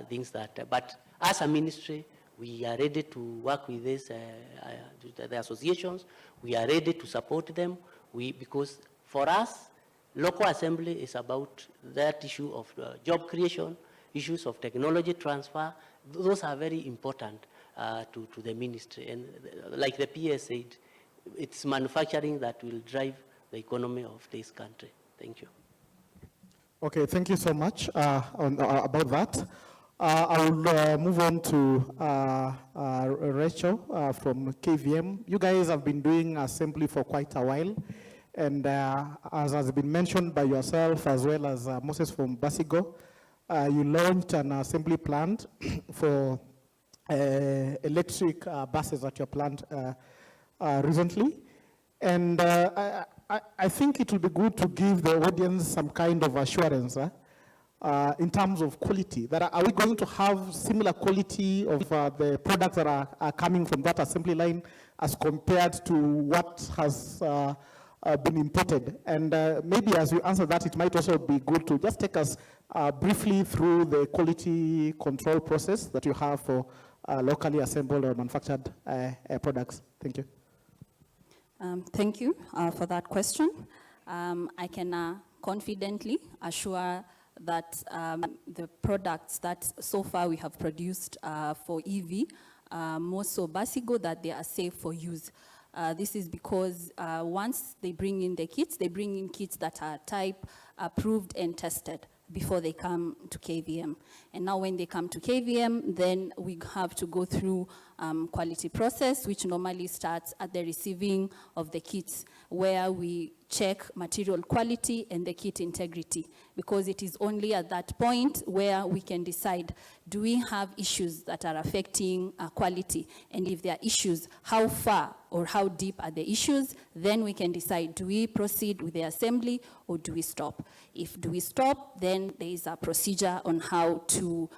things that, but as a ministry, we are ready to work with this, the associations. We are ready to support them, because For us, local assembly is about that issue of job creation, issues of technology transfer. Those are very important to the ministry. And like the PS said, it's manufacturing that will drive the economy of this country. Thank you. Okay, thank you so much about that. I will move on to Rachel from KVM. You guys have been doing assembly for quite a while. And as has been mentioned by yourself as well as Moses from Basigo, you launched an assembly plant for electric buses at your plant recently. And I think it will be good to give the audience some kind of assurance in terms of quality. That are we going to have similar quality of the products that are coming from that assembly line as compared to what has been imported? And maybe as you answer that, it might also be good to just take us briefly through the quality control process that you have for locally assembled or manufactured products. Thank you. Thank you for that question. I can confidently assure that the products that so far we have produced for EV, more so Basigo, that they are safe for use. This is because once they bring in the kits, they bring in kits that are type approved and tested before they come to KVM. And now when they come to KVM, then we have to go through quality process, which normally starts at the receiving of the kits, where we check material quality and the kit integrity, because it is only at that point where we can decide, do we have issues that are affecting quality? And if there are issues, how far or how deep are the issues? Then we can decide, do we proceed with the assembly or do we stop? If do we stop, then there is a procedure on how to,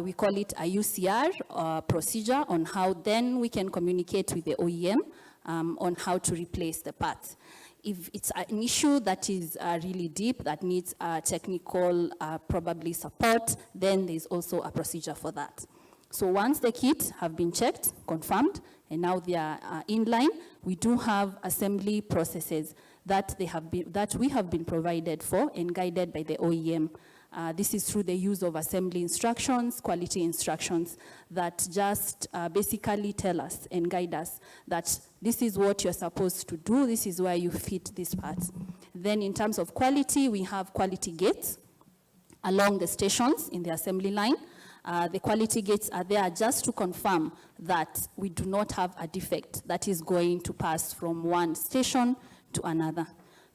we call it a UCR procedure on how then we can communicate with the OEM on how to replace the parts. If it's an issue that is really deep, that needs technical probably support, then there's also a procedure for that. So once the kits have been checked, confirmed, and now they are in line, we do have assembly processes that we have been provided for and guided by the OEM. This is through the use of assembly instructions, quality instructions, that just basically tell us and guide us that this is what you're supposed to do, this is where you fit these parts. Then in terms of quality, we have quality gates along the stations in the assembly line. The quality gates are there just to confirm that we do not have a defect that is going to pass from one station to another.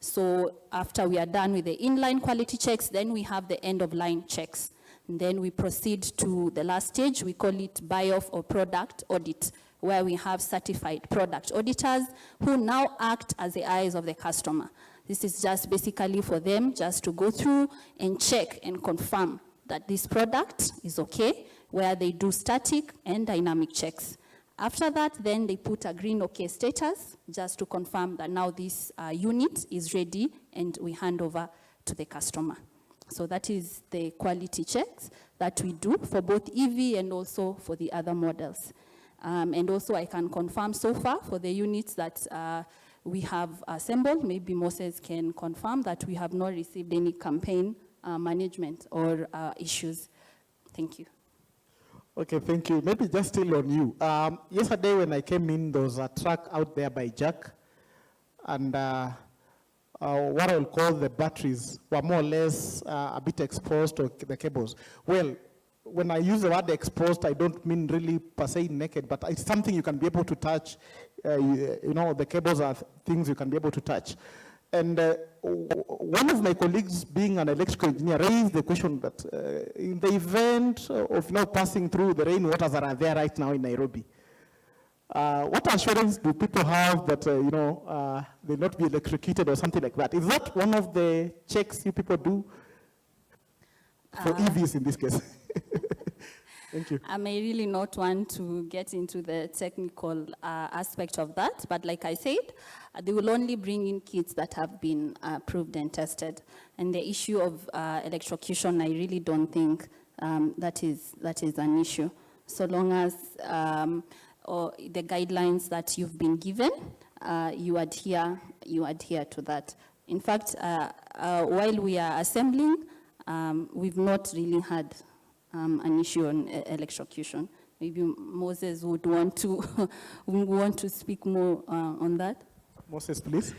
So after we are done with the inline quality checks, then we have the end-of-line checks. And then we proceed to the last stage. We call it buy-off or product audit, where we have certified product auditors who now act as the eyes of the customer. This is just basically for them just to go through and check and confirm that this product is okay, where they do static and dynamic checks. After that, then they put a green okay status just to confirm that now this unit is ready and we hand over to the customer. So that is the quality checks that we do for both EV and also for the other models. And also I can confirm so far for the units that we have assembled, maybe Moses can confirm that we have not received any campaign management or issues. Thank you. Okay, thank you. Maybe just still on you. Yesterday when I came in, there was a truck out there by Jack, and what I'll call the batteries were more or less a bit exposed to the cables. Well, when I use the word exposed, I don't mean really per se naked, but it's something you can be able to touch. You know, the cables are things you can be able to touch. And one of my colleagues, being an electrical engineer, raised the question that in the event of now passing through the rainwaters that are there right now in Nairobi, what assurance do people have that they'll not be electrocuted or something like that? Is that one of the checks you people do for EVs in this case? Thank you. I may really not want to get into the technical aspect of that, but like I said, they will only bring in kits that have been approved and tested. And the issue of electrocution, I really don't think that is an issue. So long as the guidelines that you've been given, you adhere to that. In fact, while we are assembling, we've not really had an issue on electrocution. Maybe Moses would want to speak more on that. Moses, please.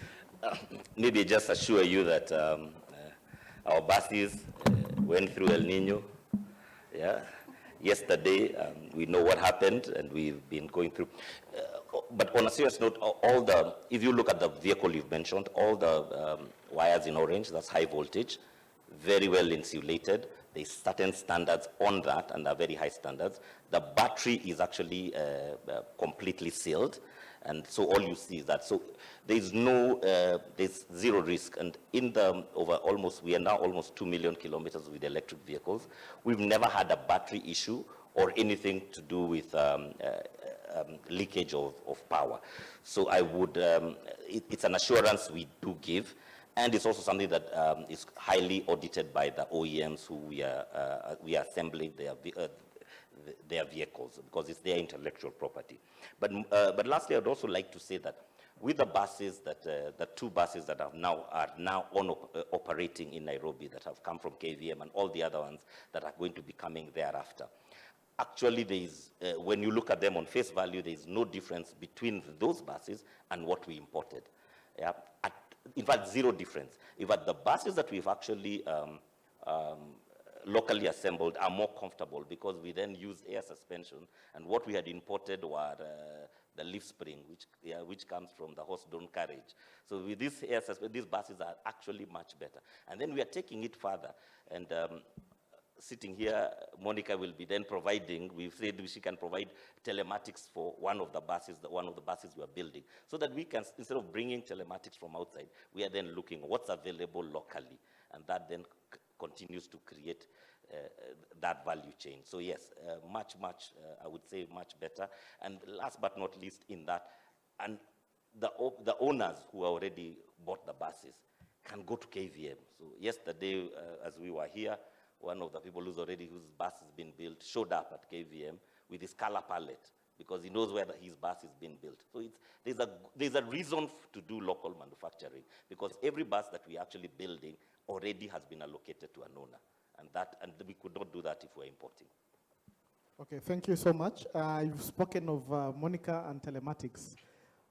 Maybe just assure you that our buses went through El Nino. Yeah. Yesterday, we know what happened, and we've been going through. But on a serious note, if you look at the vehicle you've mentioned, all the wires in orange, that's high voltage, very well insulated. There's certain standards on that, and they're very high standards. The battery is actually completely sealed, and so all you see is that. So there's zero risk. And in we are now almost 2 million kilometers with electric vehicles. We've never had a battery issue or anything to do with leakage of power. So I would, it's an assurance we do give. And it's also something that is highly audited by the OEMs who we are assembling their vehicles, because it's their intellectual property. But lastly, I'd also like to say that with the buses the 2 buses that are now operating in Nairobi, that have come from KVM, and all the other ones that are going to be coming thereafter, actually there is, when you look at them on face value, there is no difference between those buses and what we imported. Yeah. In fact, zero difference. In fact, the buses that we've actually locally assembled are more comfortable, because we then use air suspension, and what we had imported were the leaf spring, which comes from the horse-drawn carriage. So with this air suspension, these buses are actually much better. And then we are taking it further, and sitting here, Monica will be then providing, we've said she can provide telematics for one of the buses we are building, so that we can, instead of bringing telematics from outside, we are then looking what's available locally, and that then continues to create that value chain. So yes, much, I would say much better. And last but not least in that, and the owners who already bought the buses can go to KVM. So yesterday, as we were here, one of the people whose bus has been built showed up at KVM with his color palette, because he knows where his bus is being built. So there's a reason to do local manufacturing, because every bus that we're actually building already has been allocated to an owner, and we could not do that if we're importing. Okay, thank you so much. You've spoken of Monica and telematics.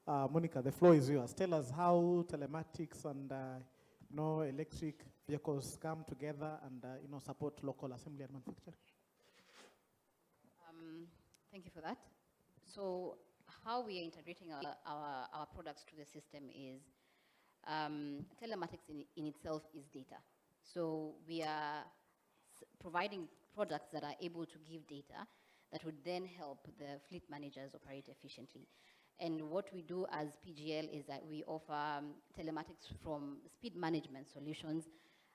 Monica, the floor is yours. Tell us how telematics and electric vehicles come together and support local assembly and manufacturing. Thank you for that. So how we are integrating our products to the system is, telematics in itself is data. So we are providing products that are able to give data that would then help the fleet managers operate efficiently. And what we do as PGL is that we offer telematics from speed management solutions.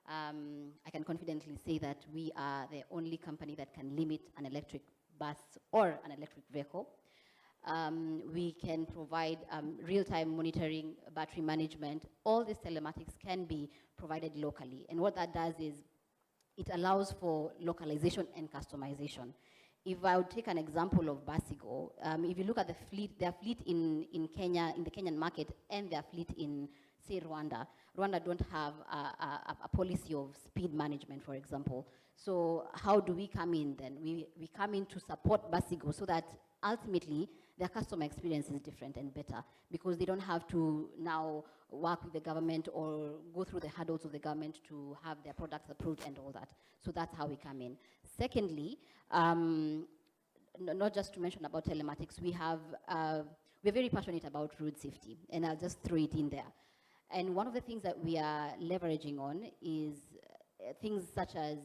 I can confidently say that we are the only company that can limit an electric bus or an electric vehicle. We can provide real-time monitoring, battery management. All these telematics can be provided locally. And what that does is it allows for localization and customization. If I would take an example of Basigo, if you look at their fleet in Kenya, in the Kenyan market, and their fleet in, say, Rwanda don't have a policy of speed management, for example. So how do we come in then? We come in to support Basigo so that ultimately their customer experience is different and better, because they don't have to now work with the government or go through the hurdles of the government to have their products approved and all that. So that's how we come in. Secondly, not just to mention about telematics, we're very passionate about road safety, and I'll just throw it in there. And one of the things that we are leveraging on is things such as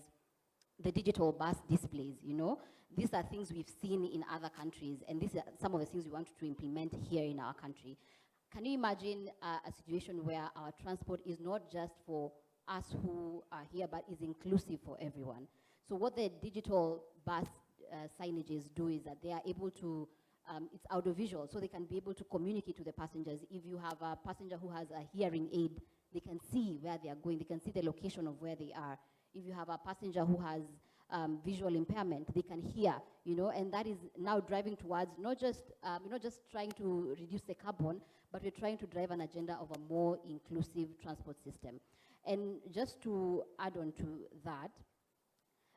the digital bus displays, These are things we've seen in other countries, and these are some of the things we want to implement here in our country. Can you imagine a situation where our transport is not just for us who are here, but is inclusive for everyone? So what the digital bus signages do is that they are able to, it's audiovisual, so they can be able to communicate to the passengers. If you have a passenger who has a hearing aid, they can see where they are going, they can see the location of where they are. If you have a passenger who has visual impairment, they can hear, and that is now driving towards not just trying to reduce the carbon, but we're trying to drive an agenda of a more inclusive transport system. And just to add on to that,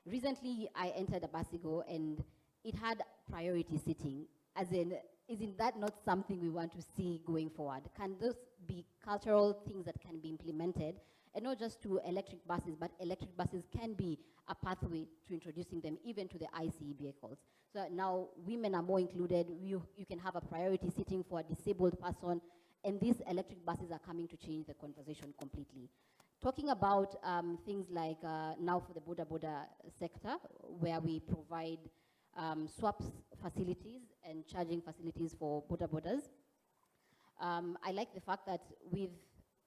recently I entered a Basigo and it had priority seating, as in, isn't that not something we want to see going forward? Can those be cultural things that can be implemented, and not just to electric buses, but electric buses can be a pathway to introducing them even to the ICE vehicles. So that now women are more included, you can have a priority seating for a disabled person, and these electric buses are coming to change the conversation completely. Talking about things like now for the boda sector, where we provide swaps facilities and charging facilities for bodas. I like the fact that with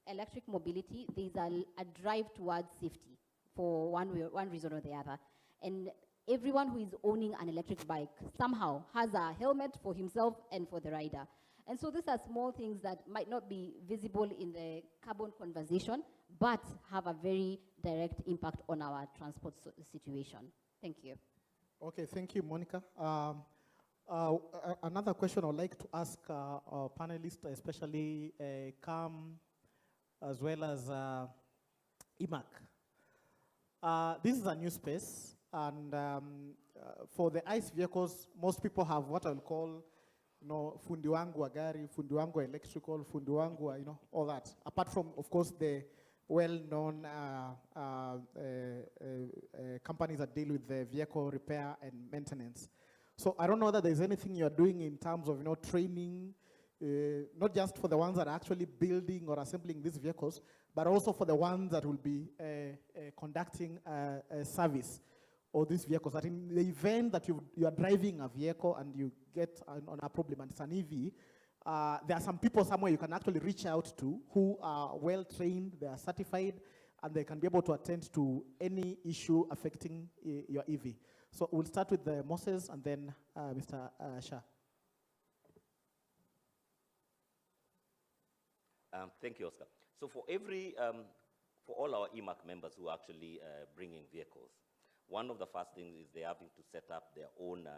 electric mobility, there's a drive towards safety for one reason or the other. And everyone who is owning an electric bike somehow has a helmet for himself and for the rider. And so these are small things that might not be visible in the carbon conversation, but have a very direct impact on our transport situation. Thank you. Okay, thank you, Monica. Another question I'd like to ask our panelists, especially CAM, as well as IMAC. This is a new space, and for the ICE vehicles, most people have what I'll call, fundi wangu wa gari, fundi wangu wa electrical, fundi wangu wa, all that. Apart from, of course, the well-known companies that deal with the vehicle repair and maintenance. So I don't know that there's anything you're doing in terms of training, not just for the ones that are actually building or assembling these vehicles, but also for the ones that will be conducting a service or these vehicles. That in the event that you are driving a vehicle and you get on a problem and it's an EV, there are some people somewhere you can actually reach out to who are well-trained, they are certified, and they can be able to attend to any issue affecting your EV. So we'll start with Moses and then Mr. Shah. Thank you, Oscar. So for for all our EMAC members who are actually bringing vehicles, one of the first things is they're having to set up their own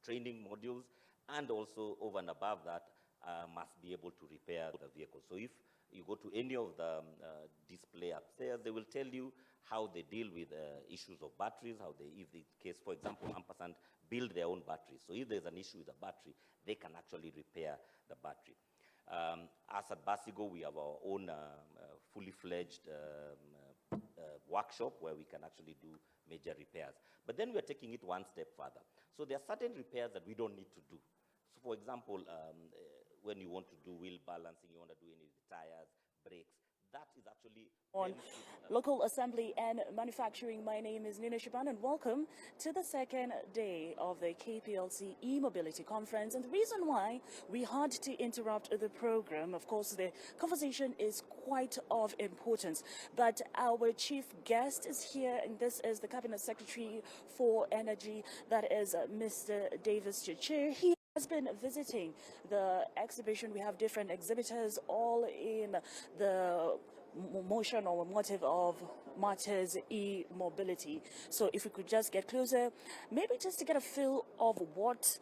training modules, and also over and above that, must be able to repair the vehicle. So if you go to any of the display upstairs, they will tell you how they deal with issues of batteries, how they, if the case, for example, Ampersand build their own batteries. So if there's an issue with the battery, they can actually repair the battery. As at Basigo, we have our own fully fledged workshop where we can actually do major repairs. But then we're taking it one step further. So there are certain repairs that we don't need to do. So for example, when you want to do wheel balancing, you want to do any of the tires, brakes, that is actually on local assembly and manufacturing. My name is Nina Shaban, and welcome to the second day of the KPLC e-mobility conference. And the reason why we had to interrupt the program, of course, the conversation is quite of importance, but our chief guest is here, and this is the Cabinet Secretary for Energy, that is Mr. Davis Chichir. He has been visiting the exhibition. We have different exhibitors all in the motion or motive of matters e-mobility. So if we could just get closer, maybe just to get a feel of what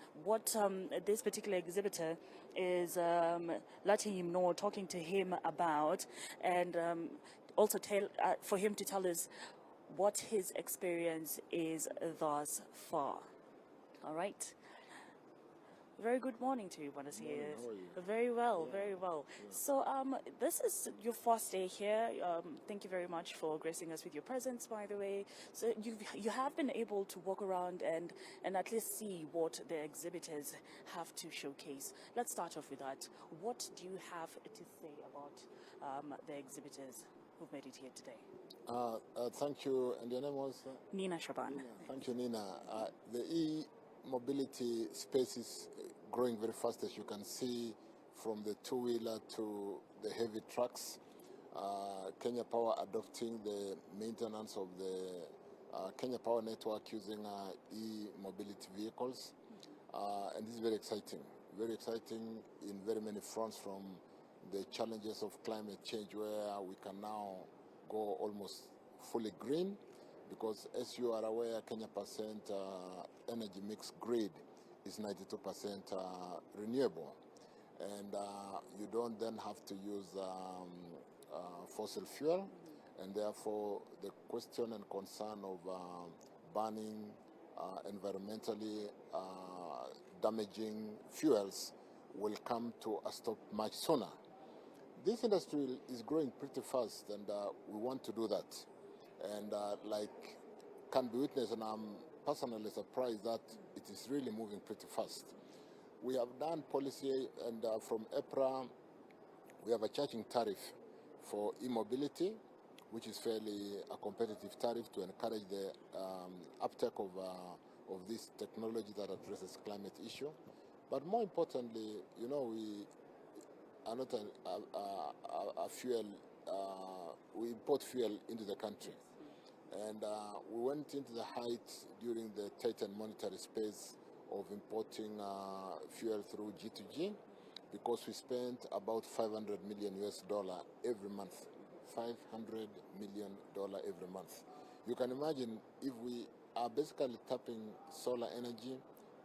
this particular exhibitor is letting him know, talking to him about, and also for him to tell us what his experience is thus far. All right. Very good morning to you, Buenos Aires. How are you? Very well, Yeah. very well. Yeah. So this is your first day here. Thank you very much for gracing us with your presence, by the way. So you have been able to walk around and at least see what the exhibitors have to showcase. Let's start off with that. What do you have to say about the exhibitors who've made it here today? Thank you. And your name was? Nina Shaban. Nina. Thank you, Nina. The e-mobility space is growing very fast, as you can see, from the two-wheeler to the heavy trucks. Kenya Power adopting the maintenance of the Kenya Power network using e-mobility vehicles. And this is very exciting in very many fronts, from the challenges of climate change, where we can now go almost fully green, because as you are aware, Kenya percent energy mix grid is 92% renewable. And you don't then have to use fossil fuel, and therefore the question and concern of burning environmentally damaging fuels will come to a stop much sooner. This industry is growing pretty fast, and we want to do that. And like can be witnessed, and I'm personally surprised that it is really moving pretty fast. We have done policy, and from April, we have a charging tariff for e-mobility, which is fairly a competitive tariff to encourage the uptake of this technology that addresses climate issue. But more importantly, you know, we are not a fuel, we import fuel into the country. And we went into the height during the tightened monetary space of importing fuel through G2G, because we spent about $500 million every month. $500 million every month. You can imagine if we are basically tapping solar energy,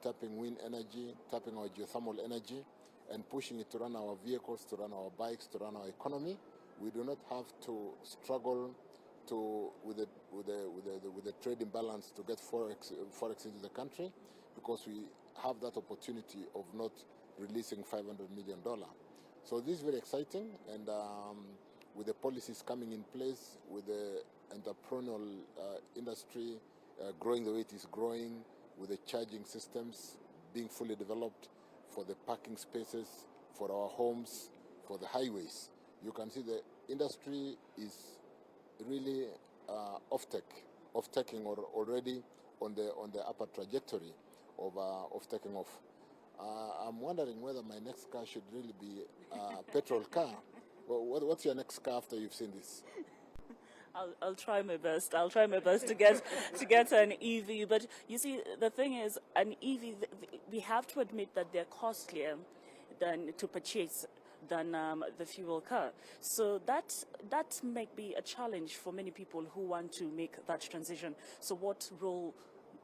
tapping wind energy, tapping our geothermal energy, and pushing it to run our vehicles, to run our bikes, to run our economy. We do not have to struggle with the trade imbalance to get forex into the country, because we have that opportunity of not releasing $500 million. So this is very exciting, and with the policies coming in place, with the entrepreneurial industry growing the way it is growing, with the charging systems being fully developed for the parking spaces, for our homes, for the highways, you can see the industry is really off-taking or already on the upper trajectory of taking off. I'm wondering whether my next car should really be a petrol car. Well, what's your next car after you've seen this? I'll try my best. I'll try my best to get an EV. But you see, the thing is, an EV, we have to admit that they're costlier than to purchase than the fuel car. So that may be a challenge for many people who want to make that transition. So what role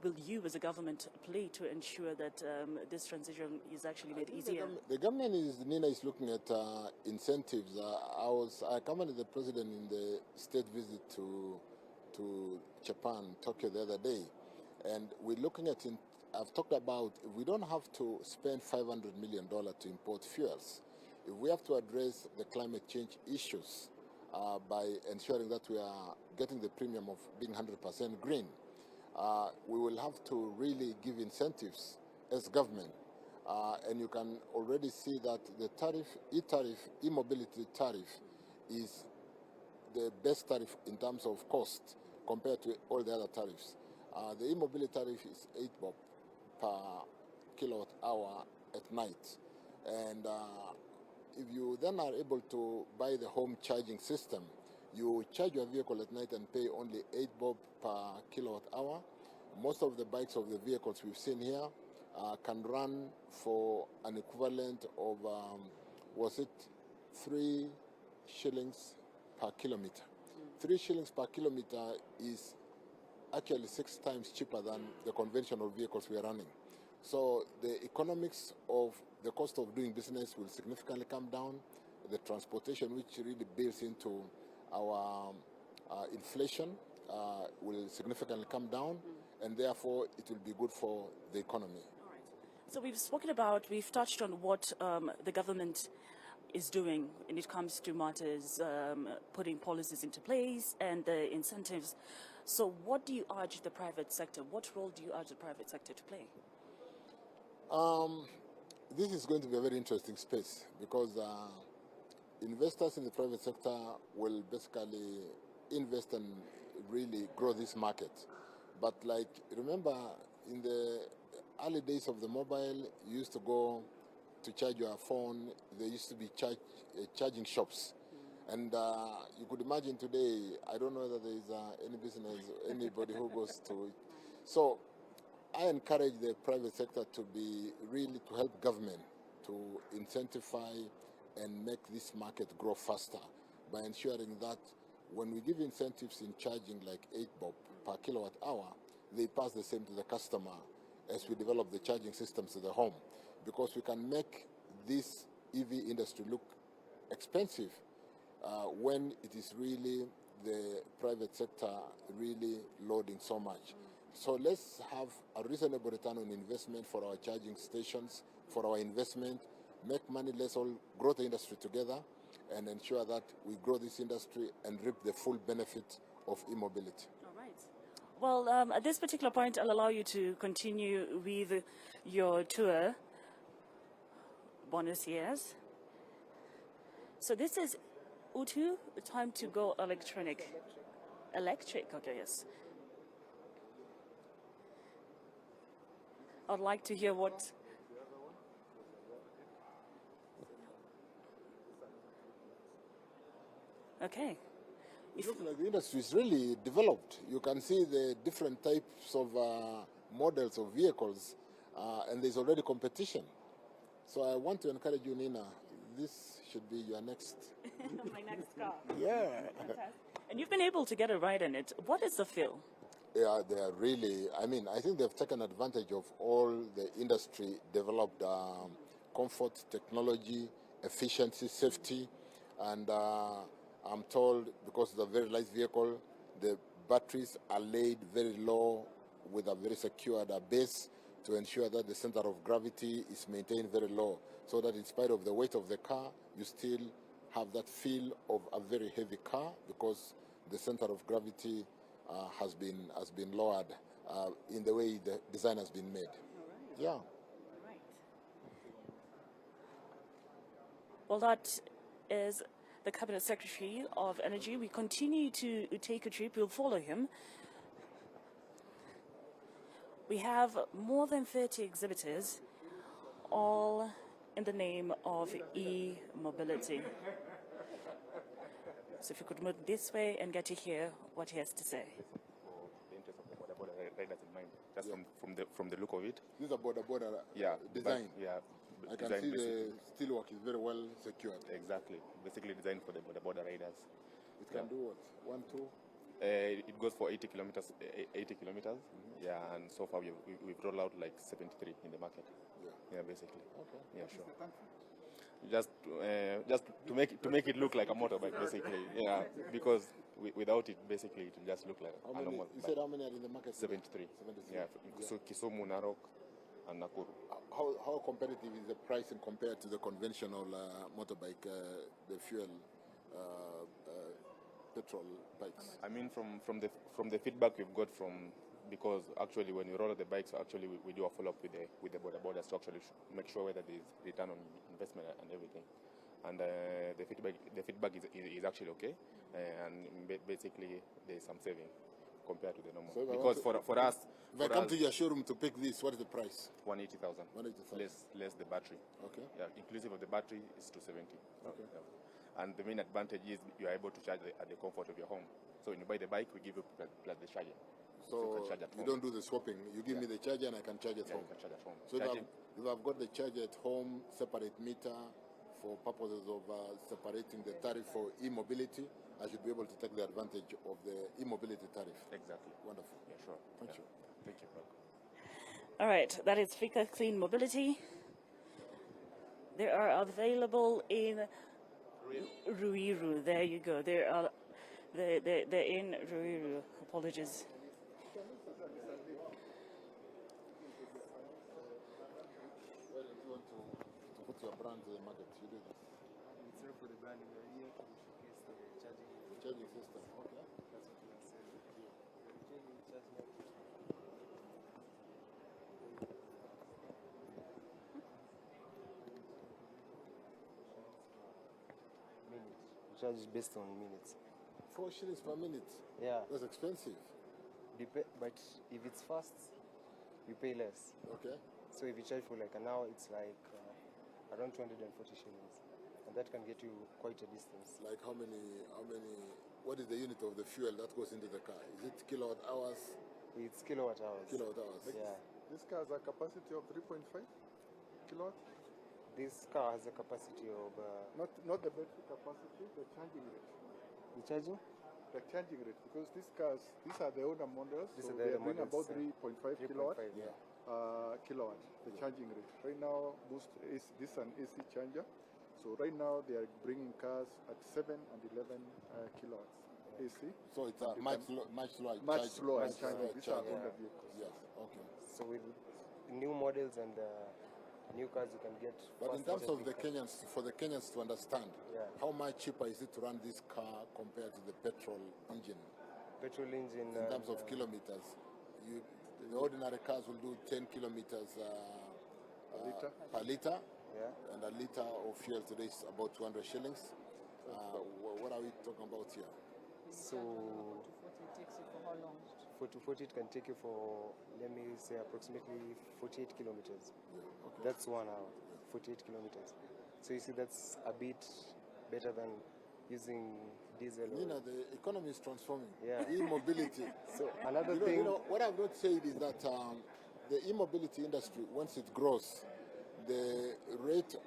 will you as a government play to ensure that this transition is actually made easier? The government is looking at incentives. I accompanied the president in the state visit to Japan, Tokyo the other day, and we're looking at I've talked about, if we don't have to spend $500 million to import fuels, if we have to address the climate change issues by ensuring that we are getting the premium of being 100% green, we will have to really give incentives as government. And you can already see that the e-mobility tariff is the best tariff in terms of cost compared to all the other tariffs. The e-mobility tariff is 8 bob per kilowatt hour at night. And if you then are able to buy the home charging system, you charge your vehicle at night and pay only 8 bob per kilowatt hour. Most of the bikes of the vehicles we've seen here can run for an equivalent of, 3 shillings per kilometer. 3 shillings per kilometer is actually 6 times cheaper than the conventional vehicles we are running. So the economics of the cost of doing business will significantly come down. The transportation, which really builds into our inflation, will significantly come down, and therefore it will be good for the economy. All right. So we've touched on what the government is doing when it comes to matters, putting policies into place and the incentives. So what do you urge the private sector? What role do you urge the private sector to play? This is going to be a very interesting space, because investors in the private sector will basically invest and really grow this market. But like, remember, in the early days of the mobile, you used to go to charge your phone. There used to be charging shops. And you could imagine today, I don't know whether there is any business, anybody who goes to it. So I encourage the private sector to help government to incentivize and make this market grow faster by ensuring that when we give incentives in charging like 8 bob per kilowatt hour, they pass the same to the customer as we develop the charging systems to the home, because we can make this EV industry look expensive when it is really the private sector really loading so much. So let's have a reasonable return on investment for our charging stations, for our investment, make money, let's all grow the industry together and ensure that we grow this industry and reap the full benefit of e-mobility. All right. Well, at this particular point, I'll allow you to continue with your tour. Bonus years. So this is Utu, time to go electronic. Electric, okay, yes. I'd like to hear what... Okay. It looks like the industry is really developed. You can see the different types of models of vehicles, and there's already competition. So I want to encourage you, Nina, this should be your next... My next car. Yeah. Fantastic. And you've been able to get a ride in it. What is the feel? Yeah, they are really, I mean, I think they've taken advantage of all the industry developed comfort, technology, efficiency, safety, and I'm told because it's a very light vehicle, the batteries are laid very low with a very secured base to ensure that the center of gravity is maintained very low, so that in spite of the weight of the car, you still have that feel of a very heavy car because the center of gravity has been lowered in the way the design has been made. Right. Yeah. Right. Well, that is the Cabinet Secretary of Energy. We continue to take a trip. We'll follow him. We have more than 30 exhibitors, all in the name of e-mobility. So if you could move this way and get to hear what he has to say. The interest of the border riders in mind, just from the look of it. This is a border design. Yeah. I can see the steelwork is very well secured. Exactly. Basically designed for the border riders. It can do what? 1, 2? It goes for 80 kilometers. 80 kilometers. Mm-hmm. Yeah, and so far we've rolled out like 73 in the market. Yeah. Yeah, basically. Okay. Yeah, sure. Just to make it look like a motorbike, basically. Yeah, because without it, basically, it will just look like a normal bike. You said how many are in the market? 73. 73. Yeah, so Kisumu, Narok, and Nakuru. How competitive is the pricing compared to the conventional motorbike, the fuel petrol bikes? I mean, from the feedback we've got from, because actually when we roll out the bikes, actually we do a follow-up with the borders to actually make sure whether there's return on investment and everything. And the feedback is actually okay, and basically there's some saving compared to the normal. So because for us, if I come to your showroom to pick this, what is the price? 180,000. 180,000. Less the battery. Okay. Yeah, inclusive of the battery is 270. Okay. Yeah. And the main advantage is you are able to charge at the comfort of your home. So when you buy the bike, we give you plus the charger. So you don't do the swapping. You give me the charger and I can charge at home. You can charge at home. So if I've got the charger at home, separate meter for purposes of separating the tariff for e-mobility, I should be able to take the advantage of the e-mobility tariff. Exactly. Wonderful. Yeah, sure. Thank you. Thank you. All right, that is Fika Clean Mobility. They are available in Ruiru. There you go. They're in Ruiru. Apologies. Put your brand to the market. You do that. It's for the brand. We are here to showcase the charging system. Okay. That's what we are saying. Minutes. Charge is based on minutes. 4 shillings per minute. Yeah. That's expensive. But if it's fast, you pay less. Okay. So if you charge for like an hour, it's like around 240 shillings. And that can get you quite a distance. Like how many, what is the unit of the fuel that goes into the car? Is it kilowatt hours? It's kilowatt hours. Kilowatt hours. Yeah. This car has a capacity of 3.5 kilowatt? This car has a capacity of... Not the battery capacity, the charging rate. The charging? the charging rate, because these cars, these are the older models, These so are the they are older doing about models, 3.5 kilowatt, 3.5, kilowatt, the charging rate. Right now, Boost is this is an AC charger, so right now they are bringing cars at 7 and 11 kilowatts AC. So it's a much slower charging. These are older vehicles. Yes. Okay. So with new models and new cars, you can get. But in terms of the charging. Kenyans, for the Kenyans to understand, how much cheaper is it to run this car compared to the petrol engine? Petrol engine. In terms of kilometers, the ordinary cars will do 10 kilometers per liter, and a liter of fuel today is about 200 shillings. What are we talking about here? So, 40 takes you for how long? 40 it can take you for, let me say, approximately 48 kilometers. Yeah, okay. That's 1 hour, 48 kilometers. So you see, that's a bit better than using diesel. Nina, the economy is transforming. Yeah. E-mobility. So another thing. What I've not said is that the e-mobility industry, once it grows, the rate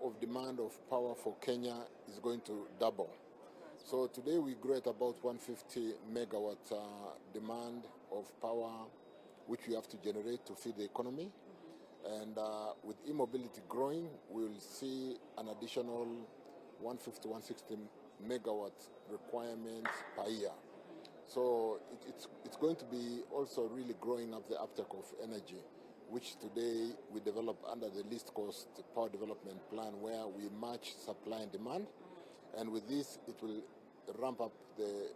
of demand of power for Kenya is going to double. So today we grow at about 150 megawatt demand of power, which we have to generate to feed the economy. And with e-mobility growing, we will see an additional 150, 160 megawatt requirements per year. So it's going to be also really growing up the uptake of energy, which today we develop under the least cost power development plan, where we match supply and demand. And with this, it will ramp up the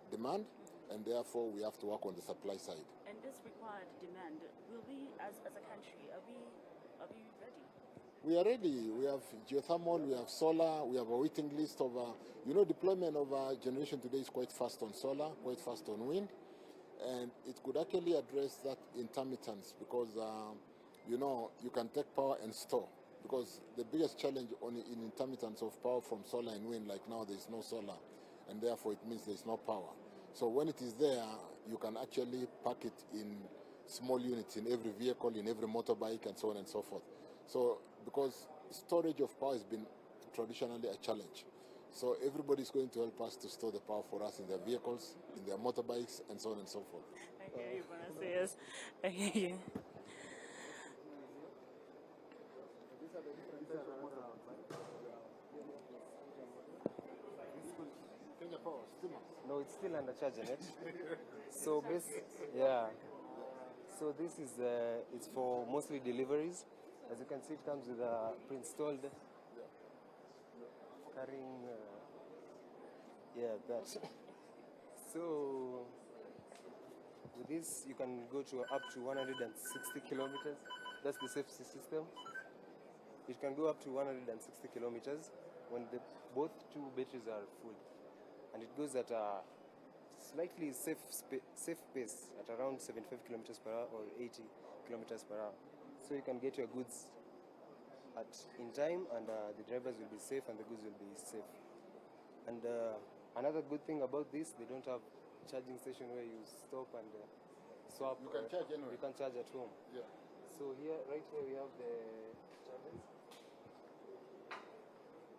demand, and therefore we have to work on the supply side. And this required demand, will we, as a country, are we ready? We are ready. We have geothermal, we have solar, we have a waiting list of, deployment of generation today is quite fast on solar, quite fast on wind. And it could actually address that intermittence because, you can take power and store. Because the biggest challenge in intermittence of power from solar and wind, like now there is no solar, and therefore it means there is no power. So when it is there, you can actually pack it in small units in every vehicle, in every motorbike, and so on and so forth. So because storage of power has been traditionally a challenge. So everybody is going to help us to store the power for us in their vehicles, in their motorbikes, and so on and so forth. I hear you, Bonacius. I hear you. No, it's still under charge, isn't it? So So this is it's for mostly deliveries. As you can see, it comes with a pre-installed carrying. That. So with this, you can go to up to 160 kilometers. That's the safety system. It can go up to 160 kilometers when both two batteries are full, and it goes at a slightly safe pace at around 75 kilometers per hour or 80 kilometers per hour. So you can get your goods in time, and the drivers will be safe and the goods will be safe. And another good thing about this, they don't have charging station where you stop and swap. You can charge anywhere. You can charge at home. Yeah. So right here we have the chargers.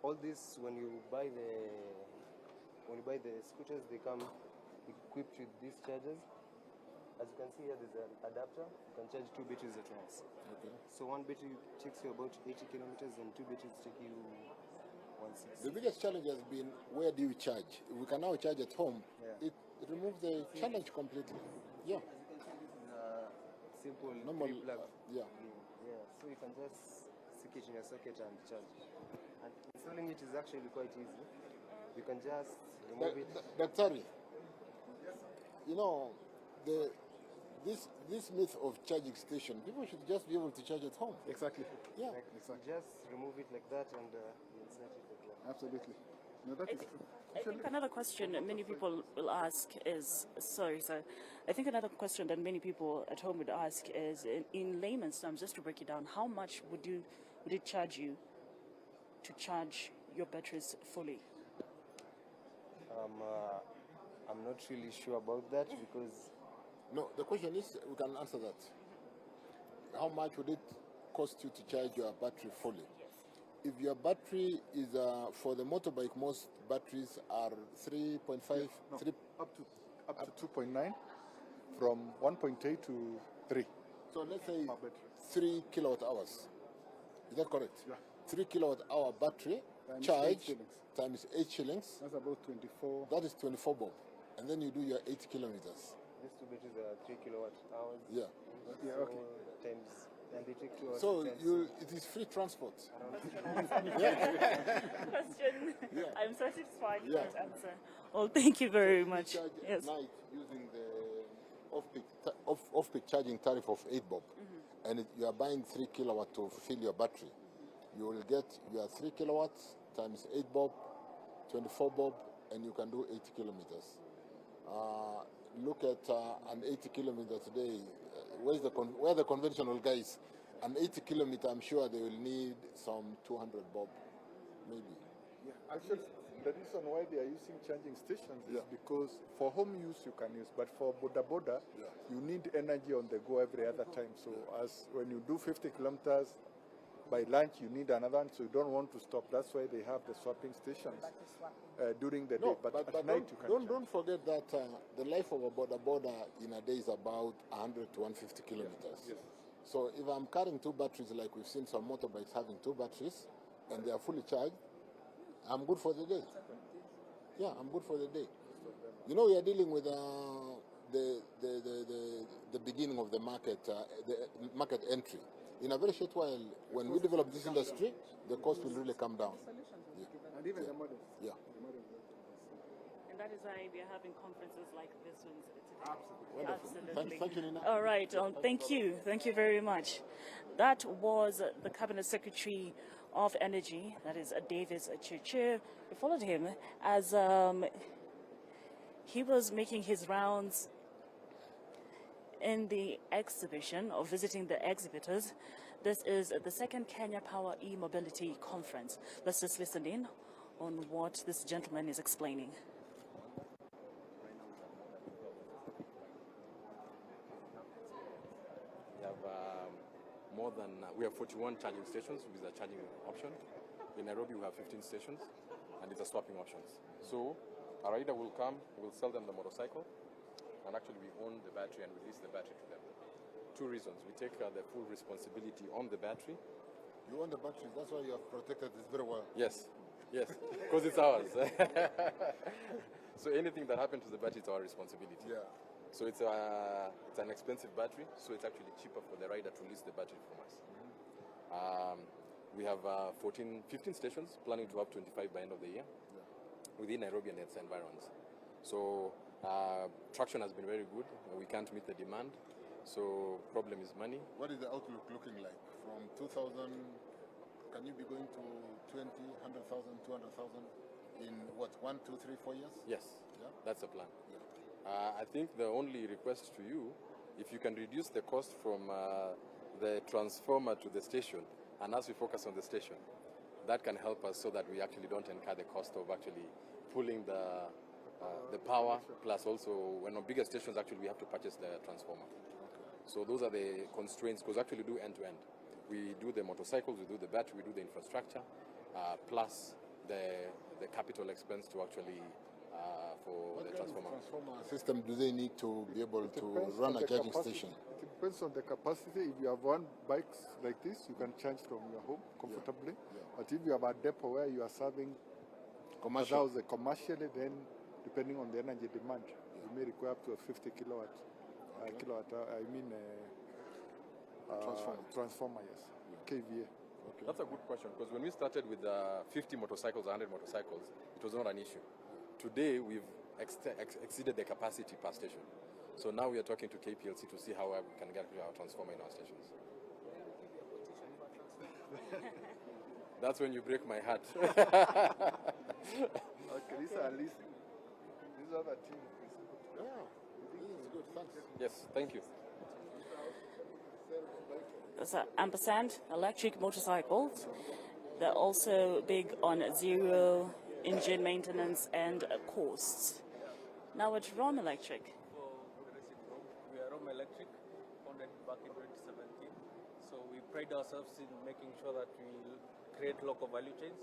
All this, when you buy the scooters, they come equipped with these chargers. As you can see here, there's an adapter. You can charge 2 batteries at once. Okay. So one battery takes you about 80 kilometers, and 2 batteries take you 160. The biggest challenge has been, where do you charge? If we can now charge at home, it removes the challenge completely. Yeah. As you can see, this is a simple normal plug. Yeah. So you can just stick it in your socket and charge. And installing it is actually quite easy. You can just remove it. Daktari, this myth of charging station, people should just be able to charge at home. Exactly. Yeah. Exactly. Just remove it like that and insert it like that. Absolutely. No, that is true. I think another question that many people will ask is, I think another question that many people at home would ask is, in layman's terms, just to break it down, how much would it charge you to charge your batteries fully? I'm not really sure about that because... No, the question is, we can answer that. How much would it cost you to charge your battery fully? Yes. if your battery is for the motorbike, most batteries are 3.5, up to 2.9, from 1.8 to 3. So let's say 3 kilowatt hours. Is that correct? Yeah. 3 kilowatt hour battery Times charge 8 times 8 shillings. That's about 24. That is 24 bob. And then you do your 8 kilometers. These two batteries are 3 kilowatt hours. Yeah. Yeah, So okay. times, and they take 2 hours. So times it is free transport. Question. Yeah. I'm satisfied with Yeah. that answer. Well, thank you very So much. you charge Yes. at night using the off-peak charging tariff of 8 bob. And you are buying 3 kilowatt to fill your battery. You will get your 3 kilowatts times 8 bob, 24 bob, and you can do 80 kilometers. Look at an 80 kilometer today. Where the conventional guys? An 80 kilometer, I'm sure they will need some 200 bob, maybe. Yeah, actually, the reason why they are using charging stations is because for home use you can use, but for boda, you need energy on the go every other time. So as when you do 50 kilometers, by lunch you need another one, so you don't want to stop. That's why they have the swapping stations during the day, but at night you can. Don't forget that the life of a boda in a day is about 100 to 150 kilometers. Yes. So if I'm carrying 2 batteries, like we've seen some motorbikes having 2 batteries, and they are fully charged, I'm good for the day. Yeah, I'm good for the day. You know, we are dealing with the beginning of the market entry. In a very short while, when we develop this industry, the cost will really come down. Yeah. And even the models. Yeah. And that is why we are having conferences like this one today. Wonderful. Absolutely. Thank you, Nina. All right. Thank you. Thank you very much. That was the Cabinet Secretary of Energy, that is Davis Chirchir. We followed him as he was making his rounds in the exhibition, or visiting the exhibitors. This is the second Kenya Power E-Mobility Conference. Let's just listen in on what this gentleman is explaining. We have 41 charging stations with a charging option. In Nairobi, we have 15 stations, and it's a swapping options. So a rider will come, we'll sell them the motorcycle, and actually we own the battery and release the battery to them. 2 reasons. We take the full responsibility on the battery. You own the battery, that's why you have protected this very well. Yes, because it's ours. So anything that happens to the battery is our responsibility. Yeah. So it's an expensive battery, so it's actually cheaper for the rider to lease the battery from us. We have 15 stations, planning to have 25 by end of the year, within Nairobi and its environs. So traction has been very good. We can't meet the demand, so problem is money. What is the outlook looking like? From 2,000, can you be going to 20, 100,000, 200,000 in what, 1, 2, 3, 4 years? Yes, Yeah? that's the plan. Yeah. I think the only request to you, if you can reduce the cost from the transformer to the station, and as we focus on the station, that can help us so that we actually don't incur the cost of actually pulling the power, plus also when on bigger stations actually we have to purchase the transformer. So those are the constraints, because actually we do end-to-end. We do the motorcycles, we do the battery, we do the infrastructure, plus the capital expense to actually for the transformer. What transformer system do they need to be able to run a charging station? It depends on the capacity. If you have 1 bike like this, you can charge from your home comfortably. Yeah. But if you have a depot where you are serving commercially, then depending on the energy demand, you may require up to a 50 kilowatt. Transformer, yes. Yeah. KVA. Okay. That's a good question, because when we started with 50 motorcycles, 100 motorcycles, it was not an issue. Today, we've exceeded the capacity per station. So now we are talking to KPLC to see how we can get our transformer in our stations. That's when you break my heart. Okay, these are at least. These are the team. Yeah, this is good. Thanks. Yes, thank you. That's ampersand electric motorcycles. They're also big on zero engine maintenance and costs. Now at Rom Electric. We are Rom Electric, founded back in 2017. So we pride ourselves in making sure that we create local value chains.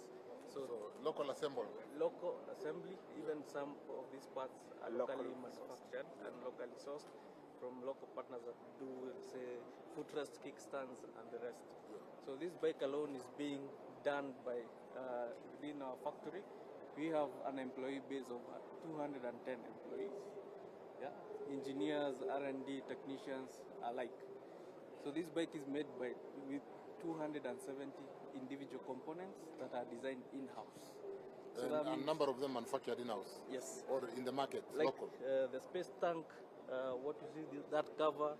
So local assembly. Local assembly, even some of these parts are locally manufactured and locally sourced from local partners that do, say, footrest, kickstands, and the rest. So this bike alone is being done by within our factory. We have an employee base of 210 employees. Yeah, engineers, R&D, technicians alike. So this bike is made with 270 individual components that are designed in-house. So and a number of them manufactured in-house? Yes. Or in the market, like, local? The space tank, what you see, that cover,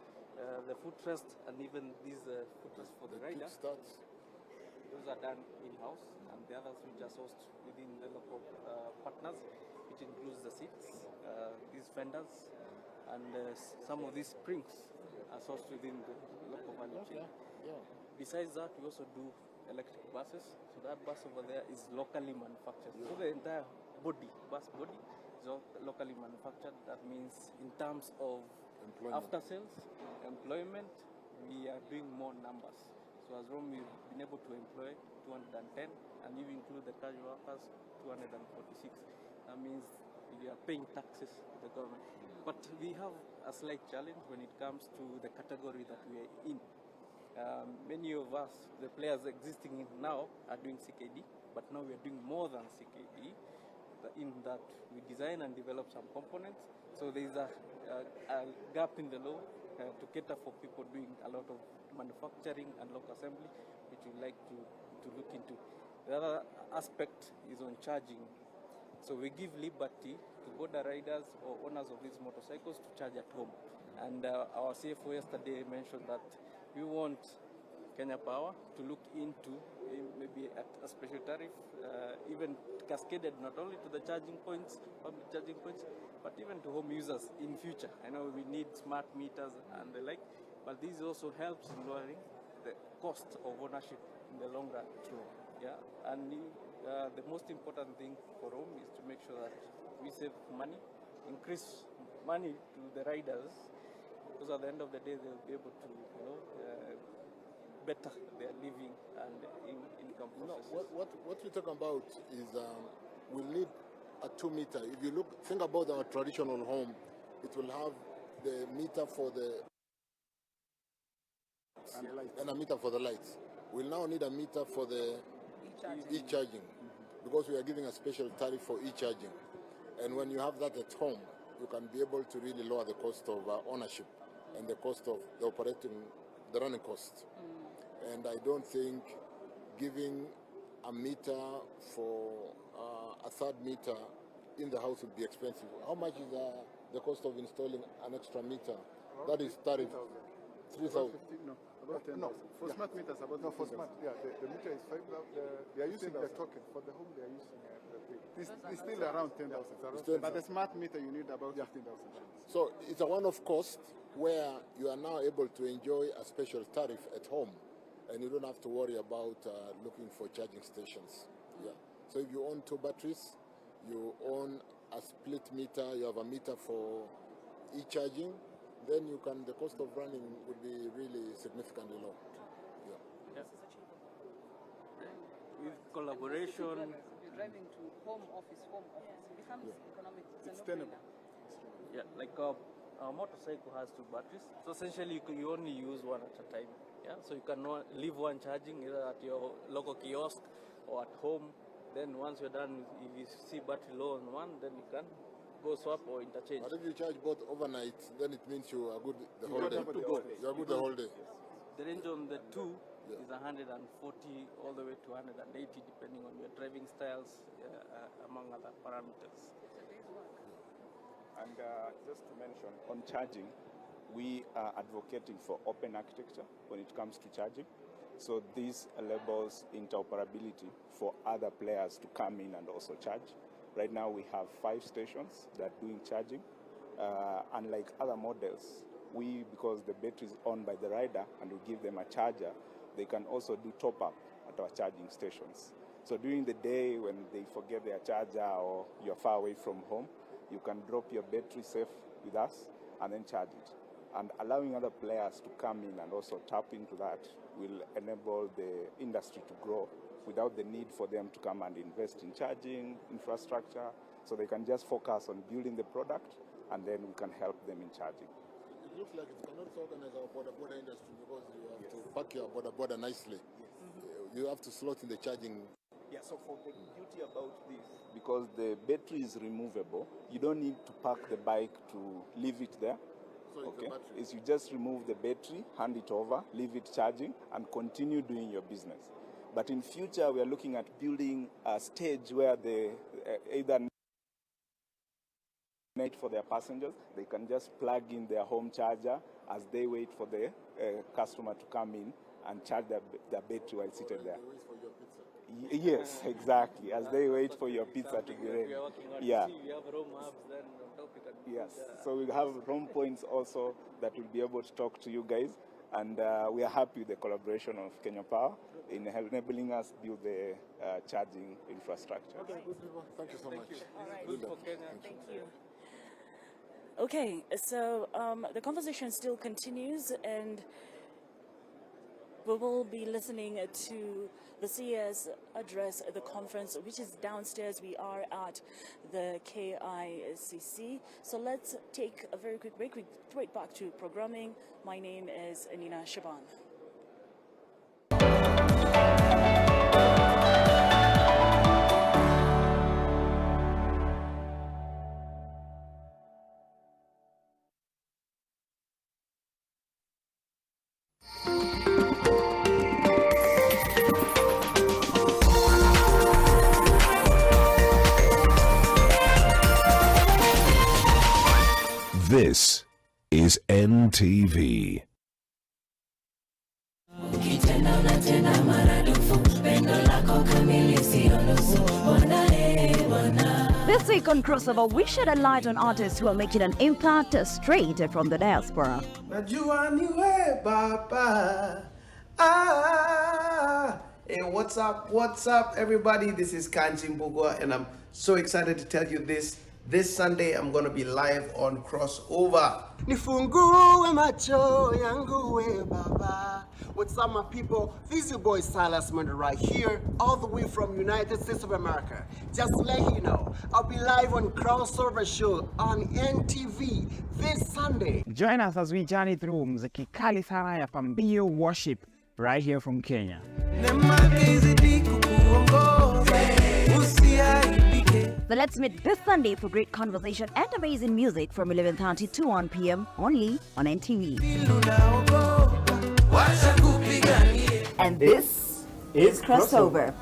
the footrest, and even these footrest for the rider. Those are done in-house, and the others which are sourced within the local partners, which includes the seats, these fenders, and some of these springs are sourced within the local value chain. Besides that, we also do electric buses. So that bus over there is locally manufactured. So the entire bus body, is locally manufactured. That means in terms of after sales, employment, we are doing more numbers. So as long as we've been able to employ 210, and you include the casual workers, 246. That means we are paying taxes to the government. But we have a slight challenge when it comes to the category that we are in. Many of us, the players existing in now, are doing CKD, but now we are doing more than CKD, in that we design and develop some components. So there is a gap in the law to cater for people doing a lot of manufacturing and local assembly, which we like to look into. The other aspect is on charging. So we give liberty to border riders or owners of these motorcycles to charge at home. And our CFO yesterday mentioned that we want Kenya Power to look into maybe a special tariff, even cascaded not only to the charging points, public charging points, but even to home users in future. I know we need smart meters and the like, but this also helps in lowering the cost of ownership in the long run. True. Yeah, and the most important thing for home is to make sure that we save money, increase money to the riders, because at the end of the day they'll be able to, better their living and income processes. What you're talking about is we'll need a 2-meter. If you think about our traditional home, it will have the meter for the and a meter for the lights. We'll now need a meter for the e-charging, because we are giving a special tariff for e-charging. And when you have that at home, you can be able to really lower the cost of ownership and the cost of the running cost. And I don't think giving a meter for a third meter in the house would be expensive. How much is the cost of installing an extra meter? That is tariff. 3,000. No, about 10,000. For smart meters, about no. For smart, yeah, the meter is 5,000. They are using the token for the home. They are using the it's still around 10,000. But the smart meter, you need about 15,000. So it's a one-off cost where you are now able to enjoy a special tariff at home, and you don't have to worry about looking for charging stations. Yeah. So if you own 2 batteries, you own a split meter, you have a meter for e-charging, then the cost of running would be really significantly low. Yeah. Yes. With collaboration. You're driving to home office, it becomes economic. It's tenable. Yeah, like our motorcycle has 2 batteries. So essentially you only use one at a time. Yeah, so you can leave one charging either at your local kiosk or at home. Then once you're done, if you see battery low on one, then you can go swap or interchange. But if you charge both overnight, then it means you are good the whole day. You are good the whole day. The range on the 2 is 140 all the way to 180, depending on your driving styles, among other parameters. And just to mention, on charging, we are advocating for open architecture when it comes to charging. So this enables interoperability for other players to come in and also charge. Right now we have 5 stations that are doing charging. Unlike other models, because the battery is owned by the rider and we give them a charger, they can also do top-up at our charging stations. So during the day when they forget their charger or you're far away from home, you can drop your battery safe with us and then charge it. And allowing other players to come in and also tap into that will enable the industry to grow without the need for them to come and invest in charging infrastructure. So they can just focus on building the product, and then we can help them in charging. It looks like it cannot organize our border industry because you have to pack your border nicely. You have to slot in the charging. Yeah, so for the beauty about this, because the battery is removable, you don't need to park the bike to leave it there. So okay, is you just remove the battery, hand it over, leave it charging, and continue doing your business. But in future, we are looking at building a stage where they either need for their passengers, they can just plug in their home charger as they wait for the customer to come in and charge their battery while seated there. Yes, exactly. As they wait for your pizza to be ready. Yeah. Yes. So we have roam points also that will be able to talk to you guys, and we are happy with the collaboration of Kenya Power in enabling us build the charging infrastructure. Okay, good people. Thank you so much. All right. Good luck. Thank you. Okay, so the conversation still continues, and we will be listening to the CS address the conference, which is downstairs. We are at the KICC. So let's take a very quick break. We straight back to programming. My name is Nina Shaban. This is NTV. This week on Crossover, we shed a light on artists who are making an impact straight from the diaspora. Hey, what's up, everybody? This is Kanji Mbugwa, and I'm so excited to tell you this Sunday I'm going to be live on Crossover. Nifungue macho yangu we baba. What's up, my people? This is your boy Silas Manda right here, all the way from United States of America. Just to let you know, I'll be live on Crossover Show on NTV this Sunday. Join us as we journey through muziki kali sana ya Pambio Worship right here from Kenya. So let's meet this Sunday for great conversation and amazing music from 11:30 to 1 p.m. only on NTV. And this is Crossover.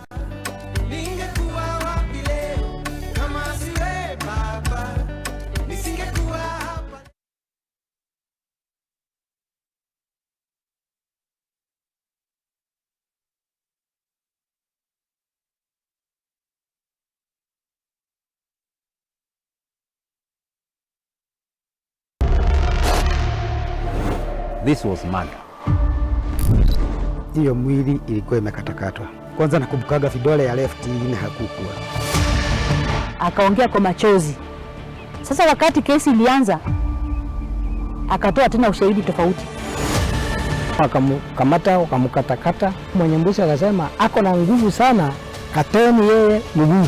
This was murder. Hiyo mwili ilikuwa imekatakatwa. Kwanza nakumbukaga vidole ya left na hakukuwa. Akaongea kwa machozi. Sasa wakati kesi ilianza, akatoa tena ushahidi tofauti. Wakamkamata, wakamkatakata. Mwenye mbuzi akasema ako na nguvu sana, kateni yeye mguu.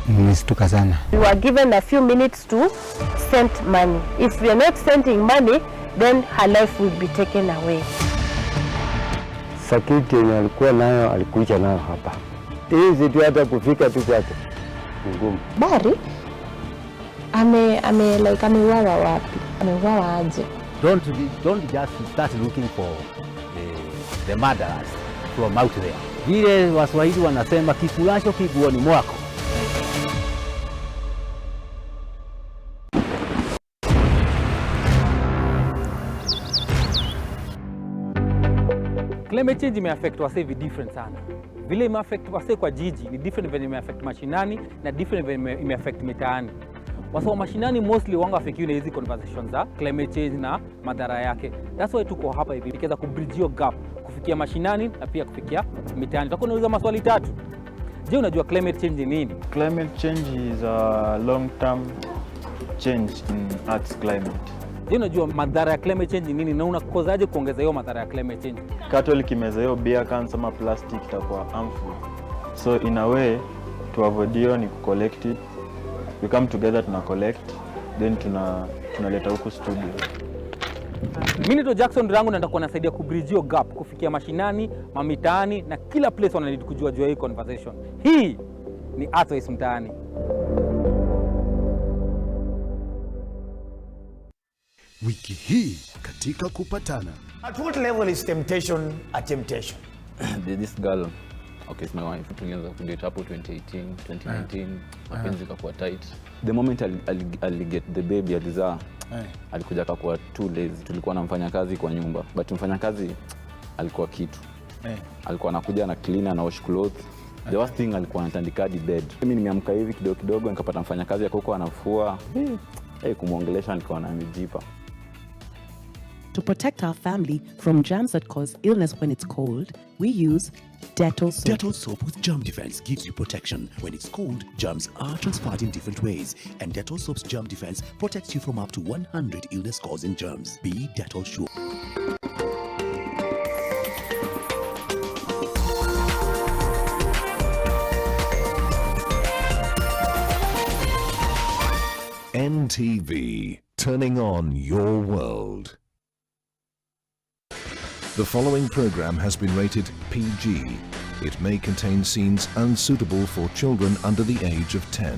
Nilistuka sana. We were given a few minutes to send money. If we are not sending money, then her life will be taken away. Sakiti yenye alikuwa nayo alikuja nayo hapa. Hizi tu hata kufika tu kwake ngumu. Bari ameuawa wapi? Ameuawa aje? Don't just start looking for the murderers from out there. Vile Waswahili wanasema kikulacho kiguoni mwako. Climate change imeaffect wasee different sana. Vile imeaffect wasee kwa jiji ni different vile imeaffect mashinani na different vile imeaffect mitaani. Wasee wa mashinani mostly wanga afikiwa na hizi conversations za climate change na madhara yake. That's why tuko hapa hivi tukiweza kubridge hiyo gap kufikia mashinani na pia kufikia mitaani. Tutakuwa tunauliza maswali 3. Je, unajua climate change ni nini? Climate change is a long-term change in Earth's climate. Je, unajua madhara ya climate change ni nini na unakozaje kuongeza hiyo madhara ya climate change? cattle ikimeza hiyo beer cans ama plastic itakuwa harmful. So in a way to avoid hiyo ni collect it. We come together tuna collect then tunaleta huku studio. Mimi nito Jackson Rangu na nitakuwa nasaidia kubridge hiyo gap kufikia mashinani, mamitaani na kila place wananidi kujua hii conversation. Hii ni Earthways mtaani. Wiki hii katika kupatana. At what level is temptation a temptation? This girl, okay, it's my wife. Tulianza kudate hapo 2018, 2019. Mapenzi kakuwa tight. The moment I'll get the baby alizaa, alikuja akakuwa too lazy. Tulikuwa na mfanyakazi kwa nyumba, but mfanyakazi alikuwa kitu. Alikuwa anakuja na cleaner na wash clothes. The worst thing alikuwa anatandika hadi bed. Mimi nimeamka hivi kidogo nikapata mfanyakazi akoko anafua. Kumuongelesha nilikuwa najipa. To protect our family from germs that cause illness when it's cold, we use Dettol soap. Dettol soap with germ defense gives you protection. When it's cold, germs are transferred in different ways. And Dettol soap's germ defense protects you from up to 100 illness-causing germs. Be Dettol sure. NTV, turning on your world. The following program has been rated PG. It may contain scenes unsuitable for children under the age of 10.